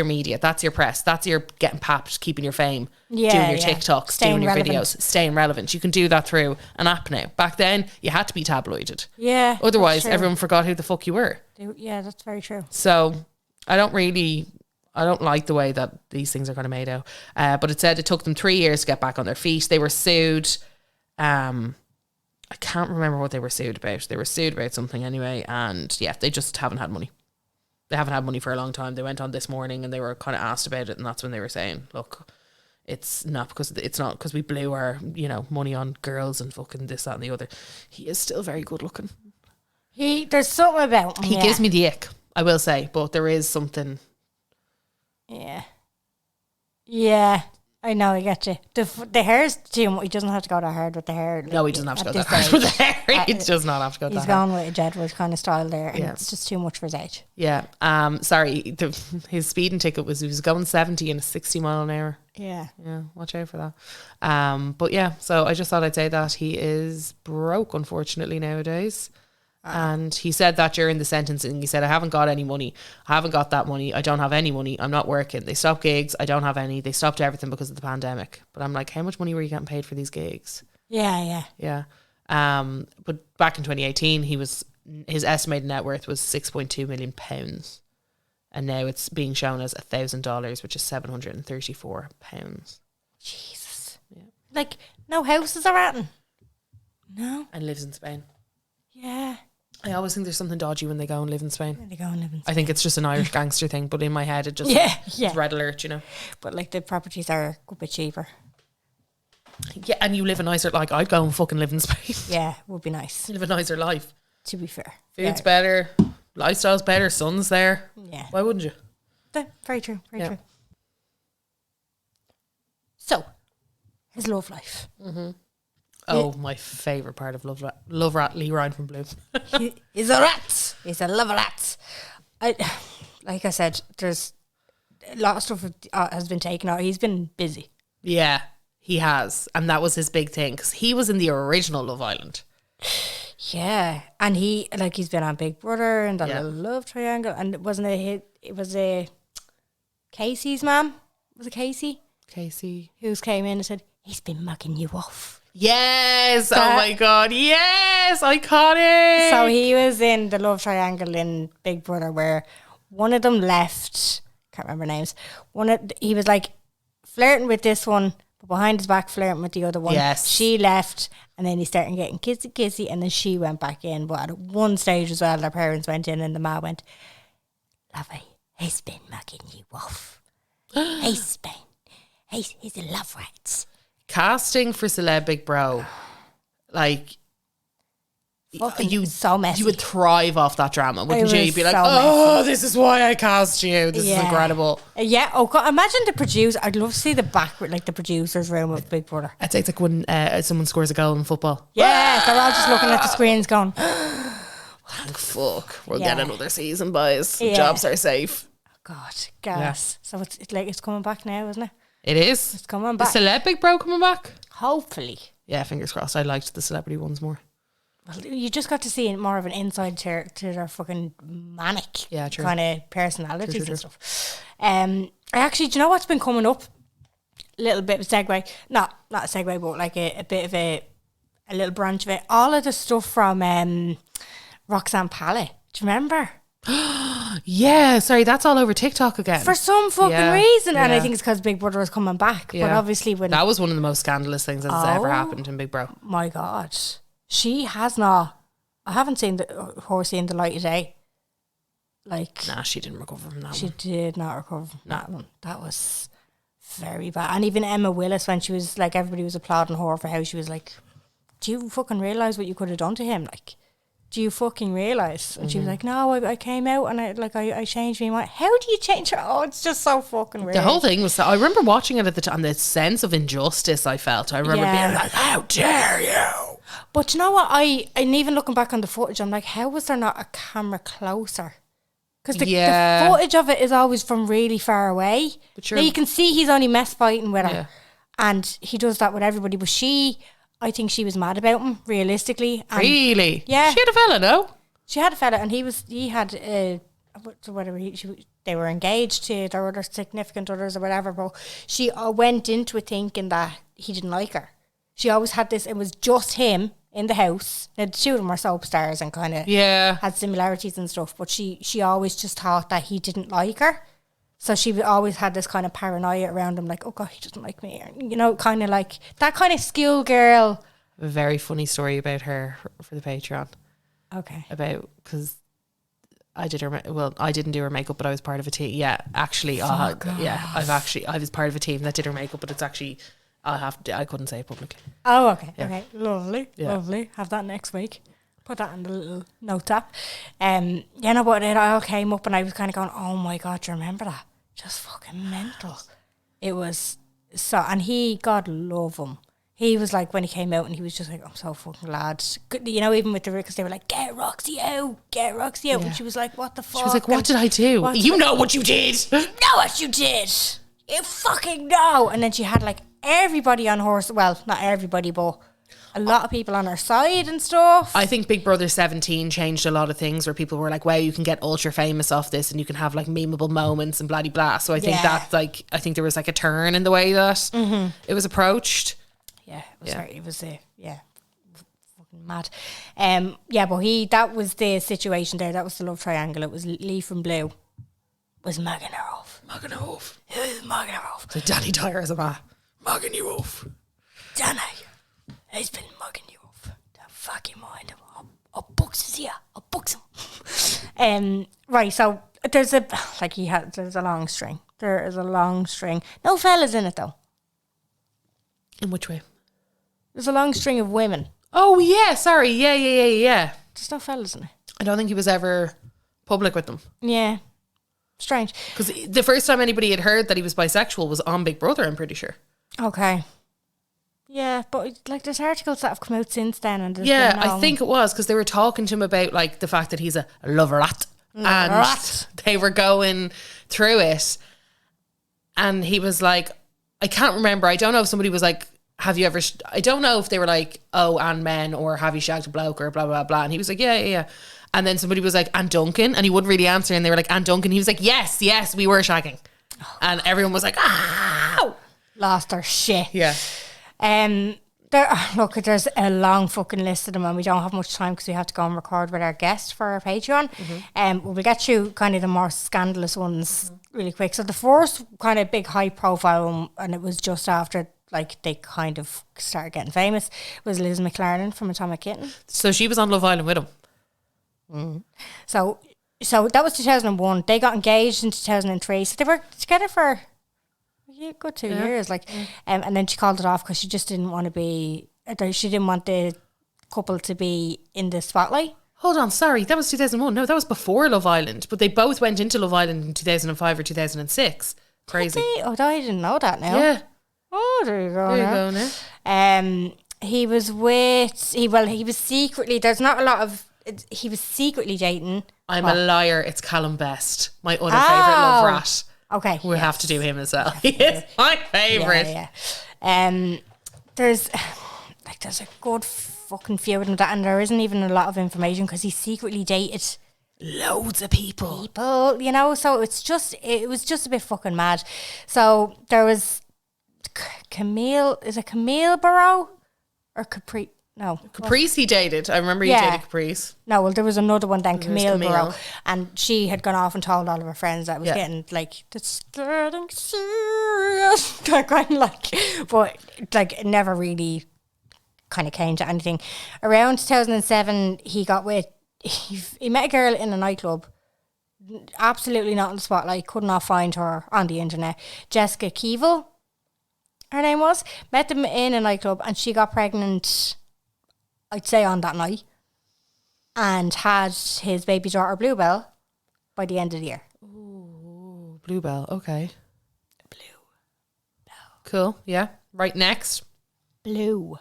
media, that's your press, that's your getting papped, keeping your fame, doing your TikToks, doing your videos, staying relevant. You can do that through an app now. Back then, you had to be tabloided. Yeah. Otherwise, everyone forgot who the fuck you were. Yeah, that's very true. So, I don't like the way that these things are kind of made out. But it said it took them 3 years to get back on their feet. They were sued. I can't remember what they were sued about. They were sued about something anyway. And they just haven't had money. They haven't had money for a long time. They went on this morning and they were kind of asked about it, and that's when they were saying, look, it's not because we blew our, you know, money on girls and fucking this, that and the other. He is still very good looking. There's something about him. He gives me the ick, I will say, but there is something. Yeah. Yeah. I know, I get you. The hair's too much. He doesn't have to go that hard with the hair. No, he doesn't have to go that hard with the hair. He does not have to go that hard. He's going with a Jedward kind of style there, and it's just too much for his age. Yeah. Sorry, his speeding ticket was, he was going 70 in a 60 mile an hour. Yeah. Yeah, watch out for that. But yeah, so I just thought I'd say that he is broke, unfortunately, nowadays. And he said that during the sentencing. He said, I haven't got any money. I haven't got that money. I don't have any money. I'm not working. They stopped gigs. I don't have any. They stopped everything because of the pandemic. But I'm like, how much money were you getting paid for these gigs? Yeah. Yeah. But back in 2018, his estimated net worth was £6.2 million. And now it's being shown as $1,000, which is £734. Jesus. Yeah. Like, no houses are at him. No. And lives in Spain. Yeah. I always think there's something dodgy when they go and live in Spain. When they go and live in Spain. I think it's just an Irish gangster thing, but in my head it just it's red alert, you know. But like the properties are a good bit cheaper. Yeah, and you live a nicer, like I'd go and fucking live in Spain. Yeah, would be nice. Live a nicer life. To be fair. Food's better, lifestyle's better, sun's there. Yeah. Why wouldn't you? Very true, very true. So, his love life. Mm-hmm. Oh, my favourite part of Love Rat Lee Ryan from Bloom. He's a rat. He's a love rat. Like I said, there's a lot of stuff has been taken out. He's been busy. Yeah, he has. And that was his big thing, because he was in the original Love Island. Yeah. And he's been on Big Brother and done a love triangle. And it was a Casey's mum. Was it Casey? Casey. Who came in and said, he's been mugging you off. Yes! Oh my God, yes! Iconic! So he was in the love triangle in Big Brother where one of them left, can't remember names, he was like flirting with this one, but behind his back flirting with the other one. Yes. She left and then he started getting kissy and then she went back in. But at one stage as well, their parents went in and the ma went, Lovey, he's been mugging you off. He's a love rat. Casting for Celeb Big Bro, like, so messy. You would thrive off that drama, wouldn't you? You'd be like, so this is why I cast you. This is incredible. Yeah. Oh God! Imagine the producer. I'd love to see the back, like the producer's room of Big Brother. I'd say it's like when someone scores a goal in football. Yeah, they're all just looking at the screens, going, "Thank fuck, we'll get another season, boys. Jobs are safe." Oh God, gas. So it's coming back now, isn't it? It is. It's coming back. The Celeb Big Bro coming back? Hopefully. Yeah, fingers crossed. I liked the celebrity ones more. Well, you just got to see more of an inside to their fucking manic kind of personalities and stuff. I actually, do you know what's been coming up? A little bit of a segue. Not a segue, but like a bit of a little branch of it. All of the stuff from Roxanne Pallet. Do you remember? Yeah, sorry, that's all over TikTok again. For some fucking reason. And I think it's because Big Brother was coming back. But obviously when... That was one of the most scandalous things that's ever happened in Big Bro. My God. She has not... I haven't seen her seeing the light of day. Like... Nah, she didn't recover from that one. She did not recover from that one. That was very bad. And even Emma Willis, when she was like, everybody was applauding her for how she was like, do you fucking realise what you could have done to him? Like... Do you fucking realise? And she was like, no, I came out and I changed my mind. How do you change her? Oh, it's just so fucking weird. The whole thing was, I remember watching it at the time, the sense of injustice I felt. I remember being like, how dare you? But you know what? And even looking back on the footage, I'm like, how was there not a camera closer? Because the footage of it is always from really far away. But now you can see he's only mess fighting with her. And he does that with everybody. But I think she was mad about him, realistically. And really? Yeah. She had a fella, no? She had a fella, and he had they were engaged to their other significant others or whatever, but she went into it thinking that he didn't like her. She always had this, it was just him in the house. Now, the two of them were soap stars and kind of had similarities and stuff, but she always just thought that he didn't like her. So she always had this kind of paranoia around him, like, oh God, he doesn't like me. You know, kind of like that kind of schoolgirl. A very funny story about her for the Patreon. Okay. Because I did I didn't do her makeup, but I was part of a team. Yeah, actually, I was part of a team that did her makeup, but it's actually, I couldn't say it publicly. Oh, okay. Yeah. Okay. Lovely. Have that next week. Put that in the little note app. But it all came up and I was kind of going, oh my God, do you remember that? Just fucking mental. It was so, and God love him. He was like, when he came out and he was just like, I'm so fucking glad. You know, even with the, because they were like, get Roxy out. Yeah. And she was like, what the fuck? She was like, what did I do? You know what you did. You know what you did. You fucking know. And then she had like everybody on horse. Well, not everybody, but a lot of people on her side and stuff. I think Big Brother 17 changed a lot of things where people were like, wow, you can get ultra famous off this and you can have like memeable moments and blah, blah, blah. So I think that's like, I think there was like a turn in the way that it was approached. Yeah, it was fucking mad. But that was the situation there. That was the love triangle. It was Leaf and Blue was mugging her off. Who's mugging her off? So Danny Dyer is a mugging you off. Danny, he's been mugging you off. Don't fucking mind him. I'll box his ear. I'll box him. Right, so there's a long string. There is a long string. No fellas in it though. In which way? There's a long string of women. Oh yeah, sorry. Yeah. There's no fellas in it. I don't think he was ever public with them. Yeah. Strange. Because the first time anybody had heard that he was bisexual was on Big Brother, I'm pretty sure. Okay. Yeah, but like there's articles that have come out since then. And I think it was because they were talking to him about like the fact that he's a loverette. And they were going through it. And he was like, I can't remember. I don't know if somebody was like, have you ever, I don't know if they were like, oh, and men, or have you shagged a bloke, or blah, blah, blah. And he was like, yeah. And then somebody was like, and Duncan? And he wouldn't really answer. And they were like, and Duncan? He was like, yes, we were shagging. And everyone was like, ah! Lost their shit. Yeah. There's a long fucking list of them and we don't have much time because we have to go and record with our guest for our Patreon. We'll get through kind of the more scandalous ones really quick. So the first kind of big high profile one, and it was just after like they kind of started getting famous, was Liz McLaren from Atomic Kitten. So she was on Love Island with him. So that was 2001. They got engaged in 2003. So they were together for a good 2 years. And then she called it off because she just didn't want to be, she didn't want the couple to be in the spotlight. Hold on, sorry, that was 2001. No, that was before Love Island. But they both went into Love Island in 2005 or 2006. Crazy. Oh, I didn't know that now. Yeah. Oh, there you go now. He was he was secretly, there's not a lot of, he was secretly dating. I'm a liar, it's Callum Best. My other favourite love rat. Okay. We'll have to do him as well. He is my favourite. Yeah. There's a good fucking few of them that, and there isn't even a lot of information because he secretly dated loads of people, you know, so it was just a bit fucking mad. So there was Camille Barrow or Capri? No, Caprice he dated. I remember he dated Caprice. No, well, there was another one then, Camille Barrow, and she had gone off and told all of her friends that it was getting like, it's getting serious, kind of like, but like it never really kind of came to anything. Around 2007, he met a girl in a nightclub, absolutely not in the spotlight, could not find her on the internet. Jessica Keevil, her name was, met them in a nightclub, and she got pregnant, I'd say on that night, and had his baby daughter Bluebell by the end of the year. Ooh, Bluebell, okay. Bluebell. Cool, yeah. Right, next. Blue.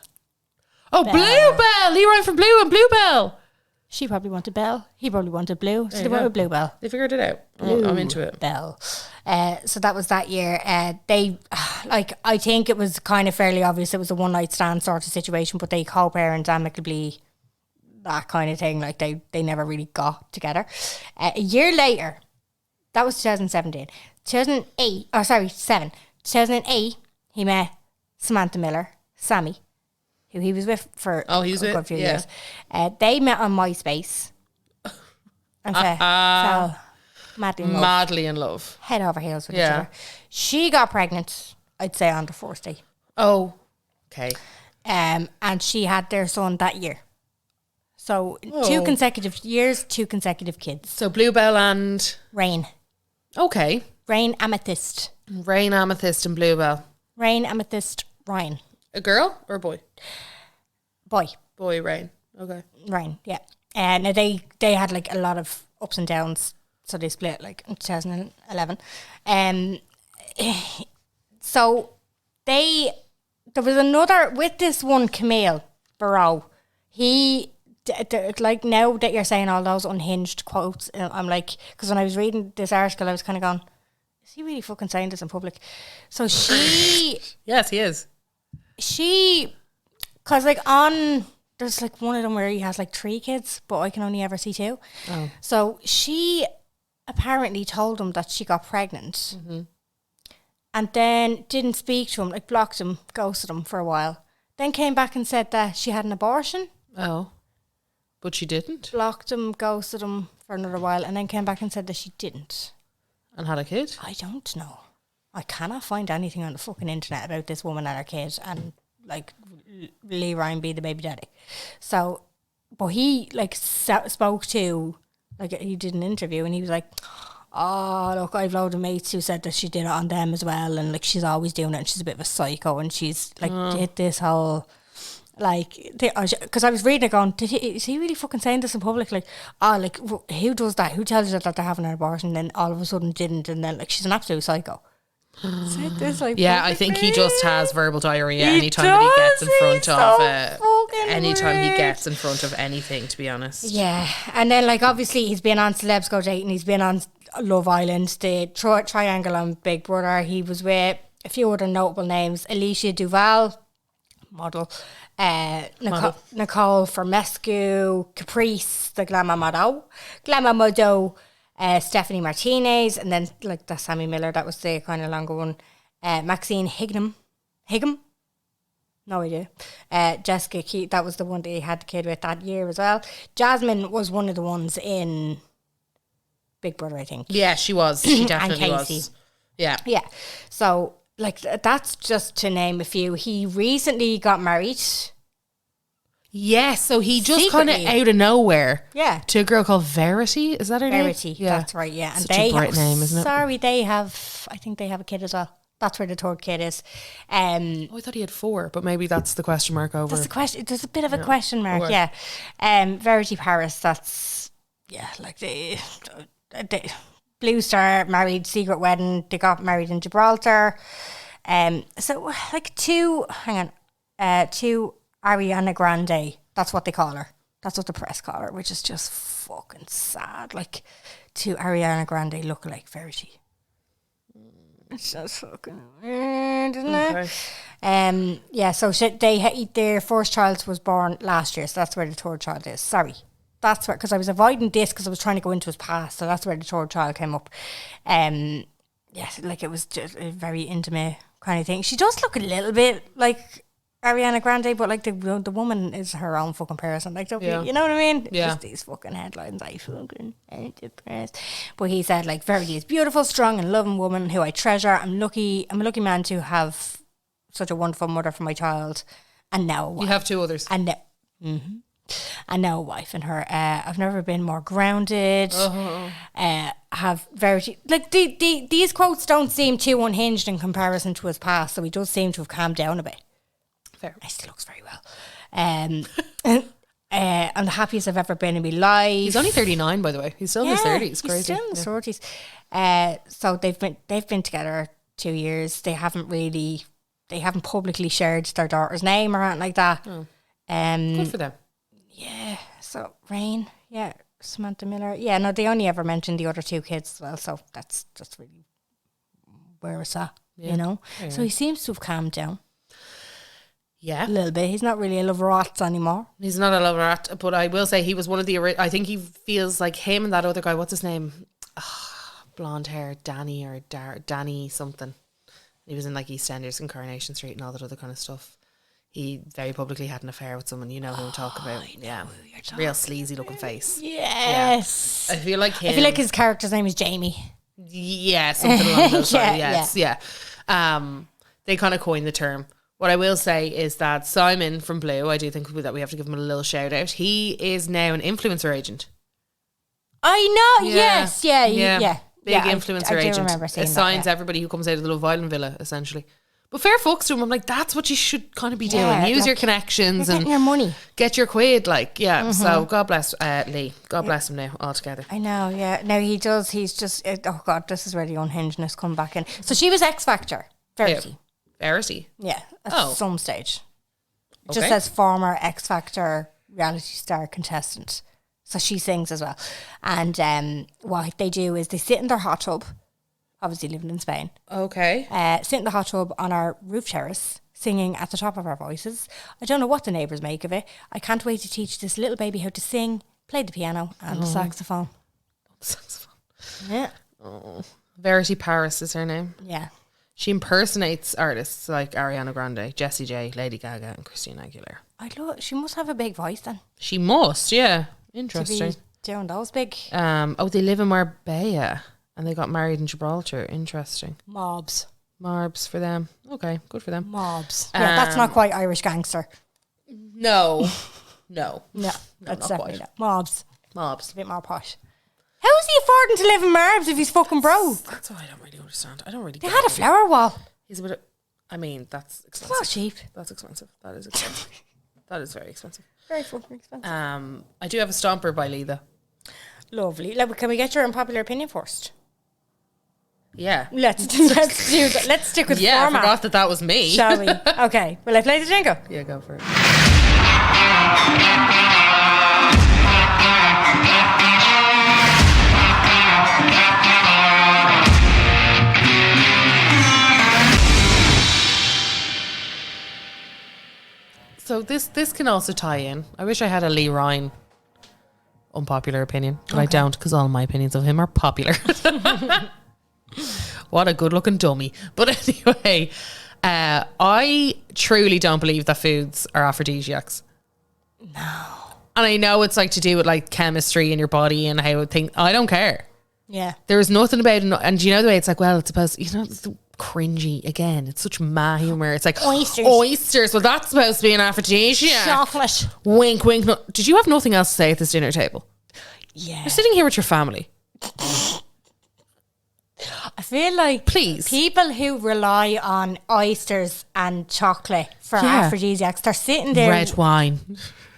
Oh, Bell. Bluebell! Leroy from Blue and Bluebell. She probably wanted Bell. He probably wanted Blue. So they went with Bluebell. They figured it out. I'm into it. Bell. So that was that year. I think it was kind of fairly obvious it was a one night stand sort of situation, but they co-parent amicably, that kind of thing. Like they never really got together. A year later, that was 2017. 2008, he met Samantha Miller, Sammy, who he was with for a good few years. They met on MySpace. And fell madly in love. Head over heels with each other. She got pregnant, I'd say, on the first day. Oh, okay. And she had their son that year. So 2 consecutive years, 2 consecutive kids. So Bluebell and... Rain. Okay. Rain Amethyst. Rain Amethyst and Bluebell. Rain Amethyst Ryan. A girl or a boy? Boy. Boy Rain. Okay. Ryan, yeah. Now they had like a lot of ups and downs, so they split like in 2011. So there was another with this one Camille Barrow. Like now that you're saying all those unhinged quotes, I'm like, because when I was reading this article, I was kind of going, is he really fucking saying this in public? So she, Yes, he is. because like there's like one of them where he has like 3 kids, but I can only ever see 2. Oh. So she apparently told him that she got pregnant, and then didn't speak to him, like blocked him, ghosted him for a while. Then came back and said that she had an abortion. Oh. But she didn't? Blocked him, ghosted him for another while, and then came back and said that she didn't. And had a kid? I don't know. I cannot find anything on the fucking internet about this woman and her kid, and like Lee Ryan be the baby daddy. So, but he like spoke to, like he did an interview, and he was like, oh look, I've loads of mates who said that she did it on them as well, and like she's always doing it, and she's a bit of a psycho, and she's like did this whole like, because I was reading it going, is he really fucking saying this in public? Like, like who does that? Who tells you that they're having an abortion and then all of a sudden didn't, and then like she's an absolute psycho. Said this, like, yeah, I think he just has verbal diarrhea anytime that he gets in front of anytime he gets in front of anything, to be honest. Yeah, and then like obviously he's been on Celebs Go Dating, he's been on Love Island, the Triangle on Big Brother. He was with a few other notable names: Alicia Duval, model, Nicole Formescu, Caprice, the Glamour Model, Stephanie Martinez, and then like the Sammy Miller, that was the kind of longer one. Maxine Higham, no idea. Jessica Keith, that was the one that he had the kid with that year as well. Jasmine was one of the ones in Big Brother, I think. Yeah, she was. She definitely and Casey. was. Yeah. Yeah. So like that's just to name a few. He recently got married. Yes, so he just kind of Secretly. out of nowhere. Yeah. To a girl called Verity. Is that her name? Verity, Yeah. that's right, yeah. And Such a bright name, isn't it? Sorry, I think they have a kid as well. That's where the third kid is. Oh, I thought he had 4, but maybe that's the question mark over. That's the question. There's a bit of a question mark, Okay. yeah. Verity Paris, that's, yeah, like the Blue Star, married, secret wedding. They got married in Gibraltar. So, like two Ariana Grande. That's what they call her. That's what the press call her, which is just fucking sad. Like, two Ariana Grande look-alike Verity. It's just fucking weird, isn't it? Yeah, so their first child was born last year, so that's where the third child is. Sorry. That's where, because I was avoiding this because I was trying to go into his past, so that's where the third child came up. Yes, like it was just a very intimate kind of thing. She does look a little bit like Ariana Grande, but like the woman is her own fucking person. Like, you know what I mean? Yeah. Just these fucking headlines, I fucking ain't depressed. But he said like, Verity is beautiful, strong, and loving woman who I treasure. I'm a lucky man to have such a wonderful mother for my child, and now a wife. You have 2 others. And now a wife and her. I've never been more grounded. Have Verity, like these quotes don't seem too unhinged in comparison to his past, so he does seem to have calmed down a bit. Fair. He still looks very well. I'm the happiest I've ever been in my life. He's only 39, by the way. He's still in his 30s. Crazy. He's still in his 30s. So they've been together 2 years. They haven't publicly shared their daughter's name or anything like that. Good for them. Yeah. So Rain, yeah, Samantha Miller. Yeah, no, they only ever mentioned the other 2 kids as well. So that's just really where it's at, you know. Yeah. So he seems to have calmed down. Yeah. A little bit. He's not really a lover of rats anymore. He's not a lover rat, but I will say he was one of the I think he feels like him and that other guy, what's his name? Blonde hair, Danny or Danny something. He was in like EastEnders and Coronation Street and all that other kind of stuff. He very publicly had an affair with someone, you know who I'm talking about. Yeah. Real sleazy looking face. Yes. Yeah. I feel like his character's name is Jamie. Yeah, something along those lines. Yeah. They kind of coined the term. What I will say is that Simon from Blue, I do think that we have to give him a little shout out. He is now an influencer agent. I know. Yeah. Yes. Yeah. Big influencer agent. I remember seeing Assigns that, everybody who comes out of the Love Island villa, essentially. But fair fucks to him. I'm like, that's what you should kind of be doing. Yeah, Use like, your connections You're and getting your money. get your quid. Like, yeah. So God bless Lee. God bless him now altogether. I know, yeah. No, he does. He's just, oh God, this is where the unhingedness come back in. So she was X Factor. Verity. Verity. Yeah, at some stage. It just Okay. says former X Factor reality star contestant. So she sings as well. And what they do is they sit in their hot tub, obviously living in Spain, Okay. sit in the hot tub on our roof terrace, singing at the top of our voices. I don't know what the neighbours make of it. I can't wait to teach this little baby how to sing, play the piano and the saxophone. Saxophone. Yeah. Verity Paris is her name. Yeah. She impersonates artists like Ariana Grande, Jessie J, Lady Gaga, and Christina Aguilera. She must have a big voice then. She must, yeah. To Interesting. be doing those big They live in Marbella and they got married in Gibraltar. Interesting. mobs. Marbs for them. Okay, good for them. Mobs. Yeah, that's not quite Irish gangster. No. No. No, that's not definitely quite. not. Mobs. Mobs. A bit more posh. How is he affording to live in Marbs if he's fucking broke? That's what I don't really understand. I don't really They get had a it. flower wall. He's a bit of, I mean, that's It's expensive. not cheap. That's expensive. That is expensive. That is very expensive. Very fucking expensive. I do have a stomper by Lee though. Lovely. Like, can we get your unpopular opinion first? Yeah. Let's do that. Let's stick with Yeah, I format. forgot that was me. Shall we? Okay. Will I play the jingle? Yeah, go for it. So this can also tie in. I wish I had a Lee Ryan unpopular opinion, but I don't because all my opinions of him are popular. What a good looking dummy. But anyway, I truly don't believe that foods are aphrodisiacs. No. And I know it's like to do with like chemistry in your body and how it think. I don't care. Yeah. There's nothing about it. And you know the way it's like, well, it's supposed, it's the cringy again. It's such ma humor. It's like Oysters. Oysters. Well, that's supposed to be an aphrodisiac. Chocolate. Wink, wink. No. Did you have nothing else to say at this dinner table? Yeah. You're sitting here with your family. I feel like Please. people who rely on oysters and chocolate for Yeah. aphrodisiacs, they're sitting there. Red wine.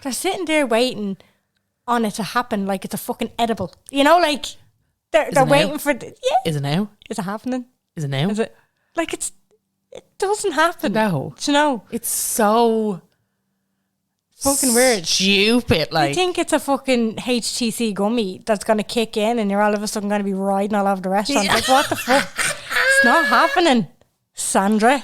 They're sitting there waiting on it to happen like it's a fucking edible. You know, like they're it now? waiting for the, yeah. Is it now? Is it happening? Is it now? Is it like it doesn't happen? No. Do you know? It's so Fucking weird. stupid. I Like, think it's a fucking HTC gummy that's going to kick in and you're all of a sudden going to be riding all over the restaurant. Like, what the fuck? It's not happening. Sandra,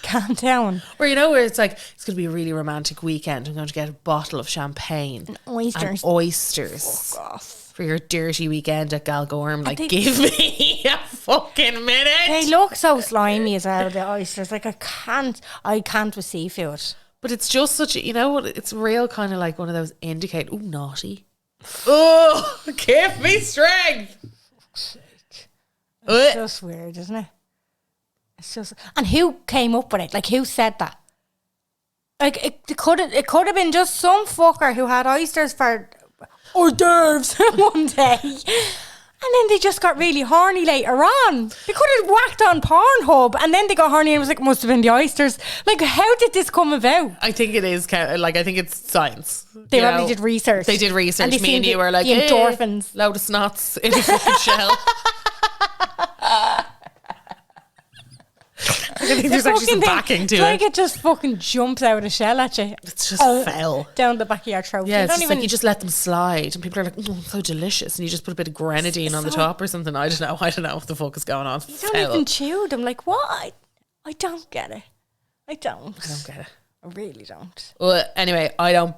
calm down. or you know where it's like it's going to be a really romantic weekend. I'm going to get a bottle of champagne Oysters. and oysters Off. for your dirty weekend at Galgorm. Like, they- give me a fucking minute. They look so slimy as well, the oysters. Like, I can't with seafood. But it's just such a, you know what? It's real kind of like one of those indicate. Ooh, naughty. Oh, give me strength. It's just weird, isn't it? It's just, and who came up with it? Like, who said that? Like, it could have been just some fucker who had oysters for hors d'oeuvres one day, and then they just got really horny later on. They could have whacked on Pornhub, and then they got horny and was like, must have been the oysters. Like, how did this come about? I think it is like I think it's science. They you probably know? did research. They did research. And they Me and seen you were like, the endorphins. load of snots in a fucking shell. I think there's actually some backing to it's like it. it just fucking jumps out of the shell at you. It's just fell. Down the back of your throat. Yeah, You it's don't just even, like you just let them slide, and people are like, "Oh, so delicious," and you just put a bit of grenadine on the top or something. I don't know what the fuck is going on. you don't even chew them. Like, what? I don't get it. I don't get it. I really don't. Well, anyway, I don't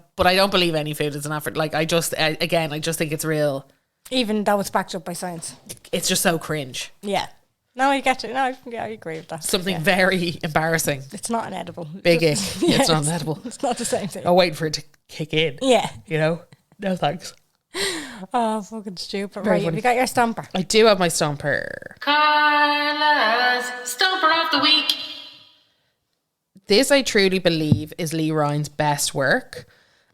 believe any food is an effort. Like, I just think it's real. Even though it's backed up by science. It's just so cringe. Yeah. No, I get it. No, I agree with that. Something Yeah. very embarrassing. It's not an edible. Big ick. Yeah, It's not an edible. It's not the same thing. I'm waiting for it to kick in. Yeah. You know? No thanks. Oh, fucking stupid. Very Right, funny. have you got your stomper? I do have my stomper. Carla's Stomper of the Week. This I truly believe is Lee Ryan's best work.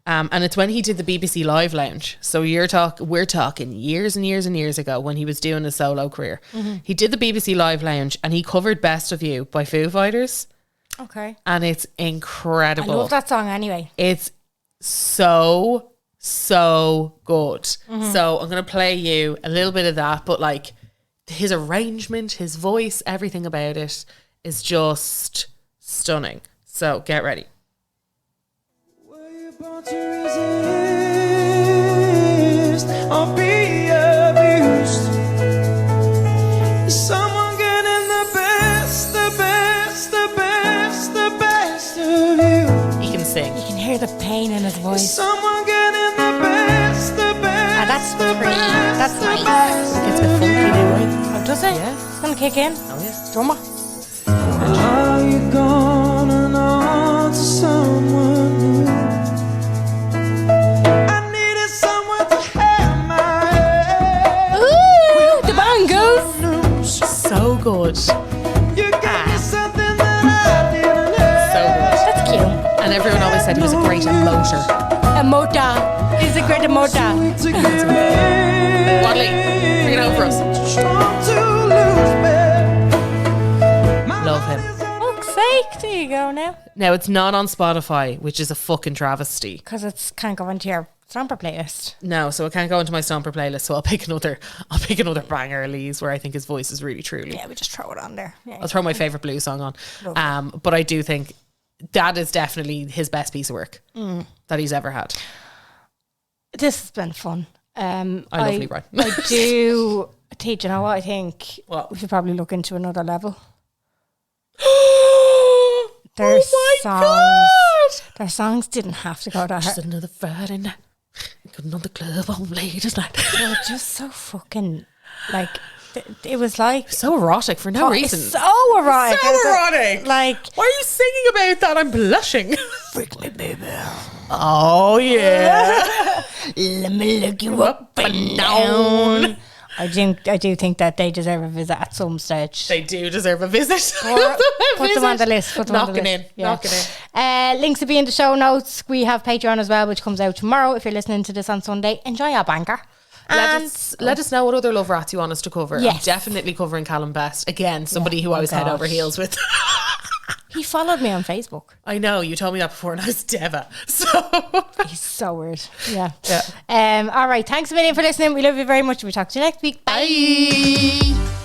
And it's when he did the BBC Live Lounge. So we're talking years and years and years ago when he was doing his solo career. He did the BBC Live Lounge and he covered Best of You by Foo Fighters. Okay. And it's incredible. I love that song anyway. It's so good. So I'm going to play you a little bit of that, but like his arrangement, his voice, everything about it is just stunning. So get ready. Born to resist or be abused. Is someone getting the best of you? He can sing. You can hear the pain in his Is voice. someone getting the best That's pretty. That's nice. It gets a bit funky now, right? Oh, does it? Yeah. It's gonna kick in. Oh yeah. Drummer. Are you gonna on to someone new? I needed someone to have my hand. Ooh, the bongos. So good. You gave me something that I didn't have. So good. That's cute. And everyone always said he was a great emoter. A motor. He's a great motor. To give in. Wadley, bring it over us. Strong to lose, babe. Love him. Fuck's sake. There you go now. Now it's not on Spotify, which is a fucking travesty. Because it can't go into your Stomper playlist. No, so it can't go into my Stomper playlist. So I'll pick another banger, Elise, where I think his voice is really truly. Yeah, we just throw it on there. Yeah. I'll throw my favorite blues song on. Lovely. But I do think that is definitely his best piece of work that he's ever had. This has been fun. I love Lee Brian. I do. Teach, you know what I think? What? We should probably look into another level. Oh Their my songs, God! their songs didn't have to go that Just hard. another Friday night. Couldn't on the club on ladies' night. They were just so fucking like. It was like So erotic for no reason. So erotic. So It was erotic. Like Why are you singing about that? I'm blushing. freak me, baby. Oh yeah. Let me look you up and down. I do think that they deserve a visit at some stage. They do deserve a visit. Put them on the list. Put them on the Knocking list. in. Knocking in. Links will be in the show notes. We have Patreon as well, which comes out tomorrow. If you're listening to this on Sunday, enjoy our banker. Let us know what other love rats you want us to cover. Yes. I'm definitely covering Callum Best. Again, somebody who I was head gosh. over heels with. He followed me on Facebook. I know, you told me that before and I was Deva. So He's so weird. Yeah. Yeah. All right. Thanks a million for listening. We love you very much. We'll talk to you next week. Bye. Bye.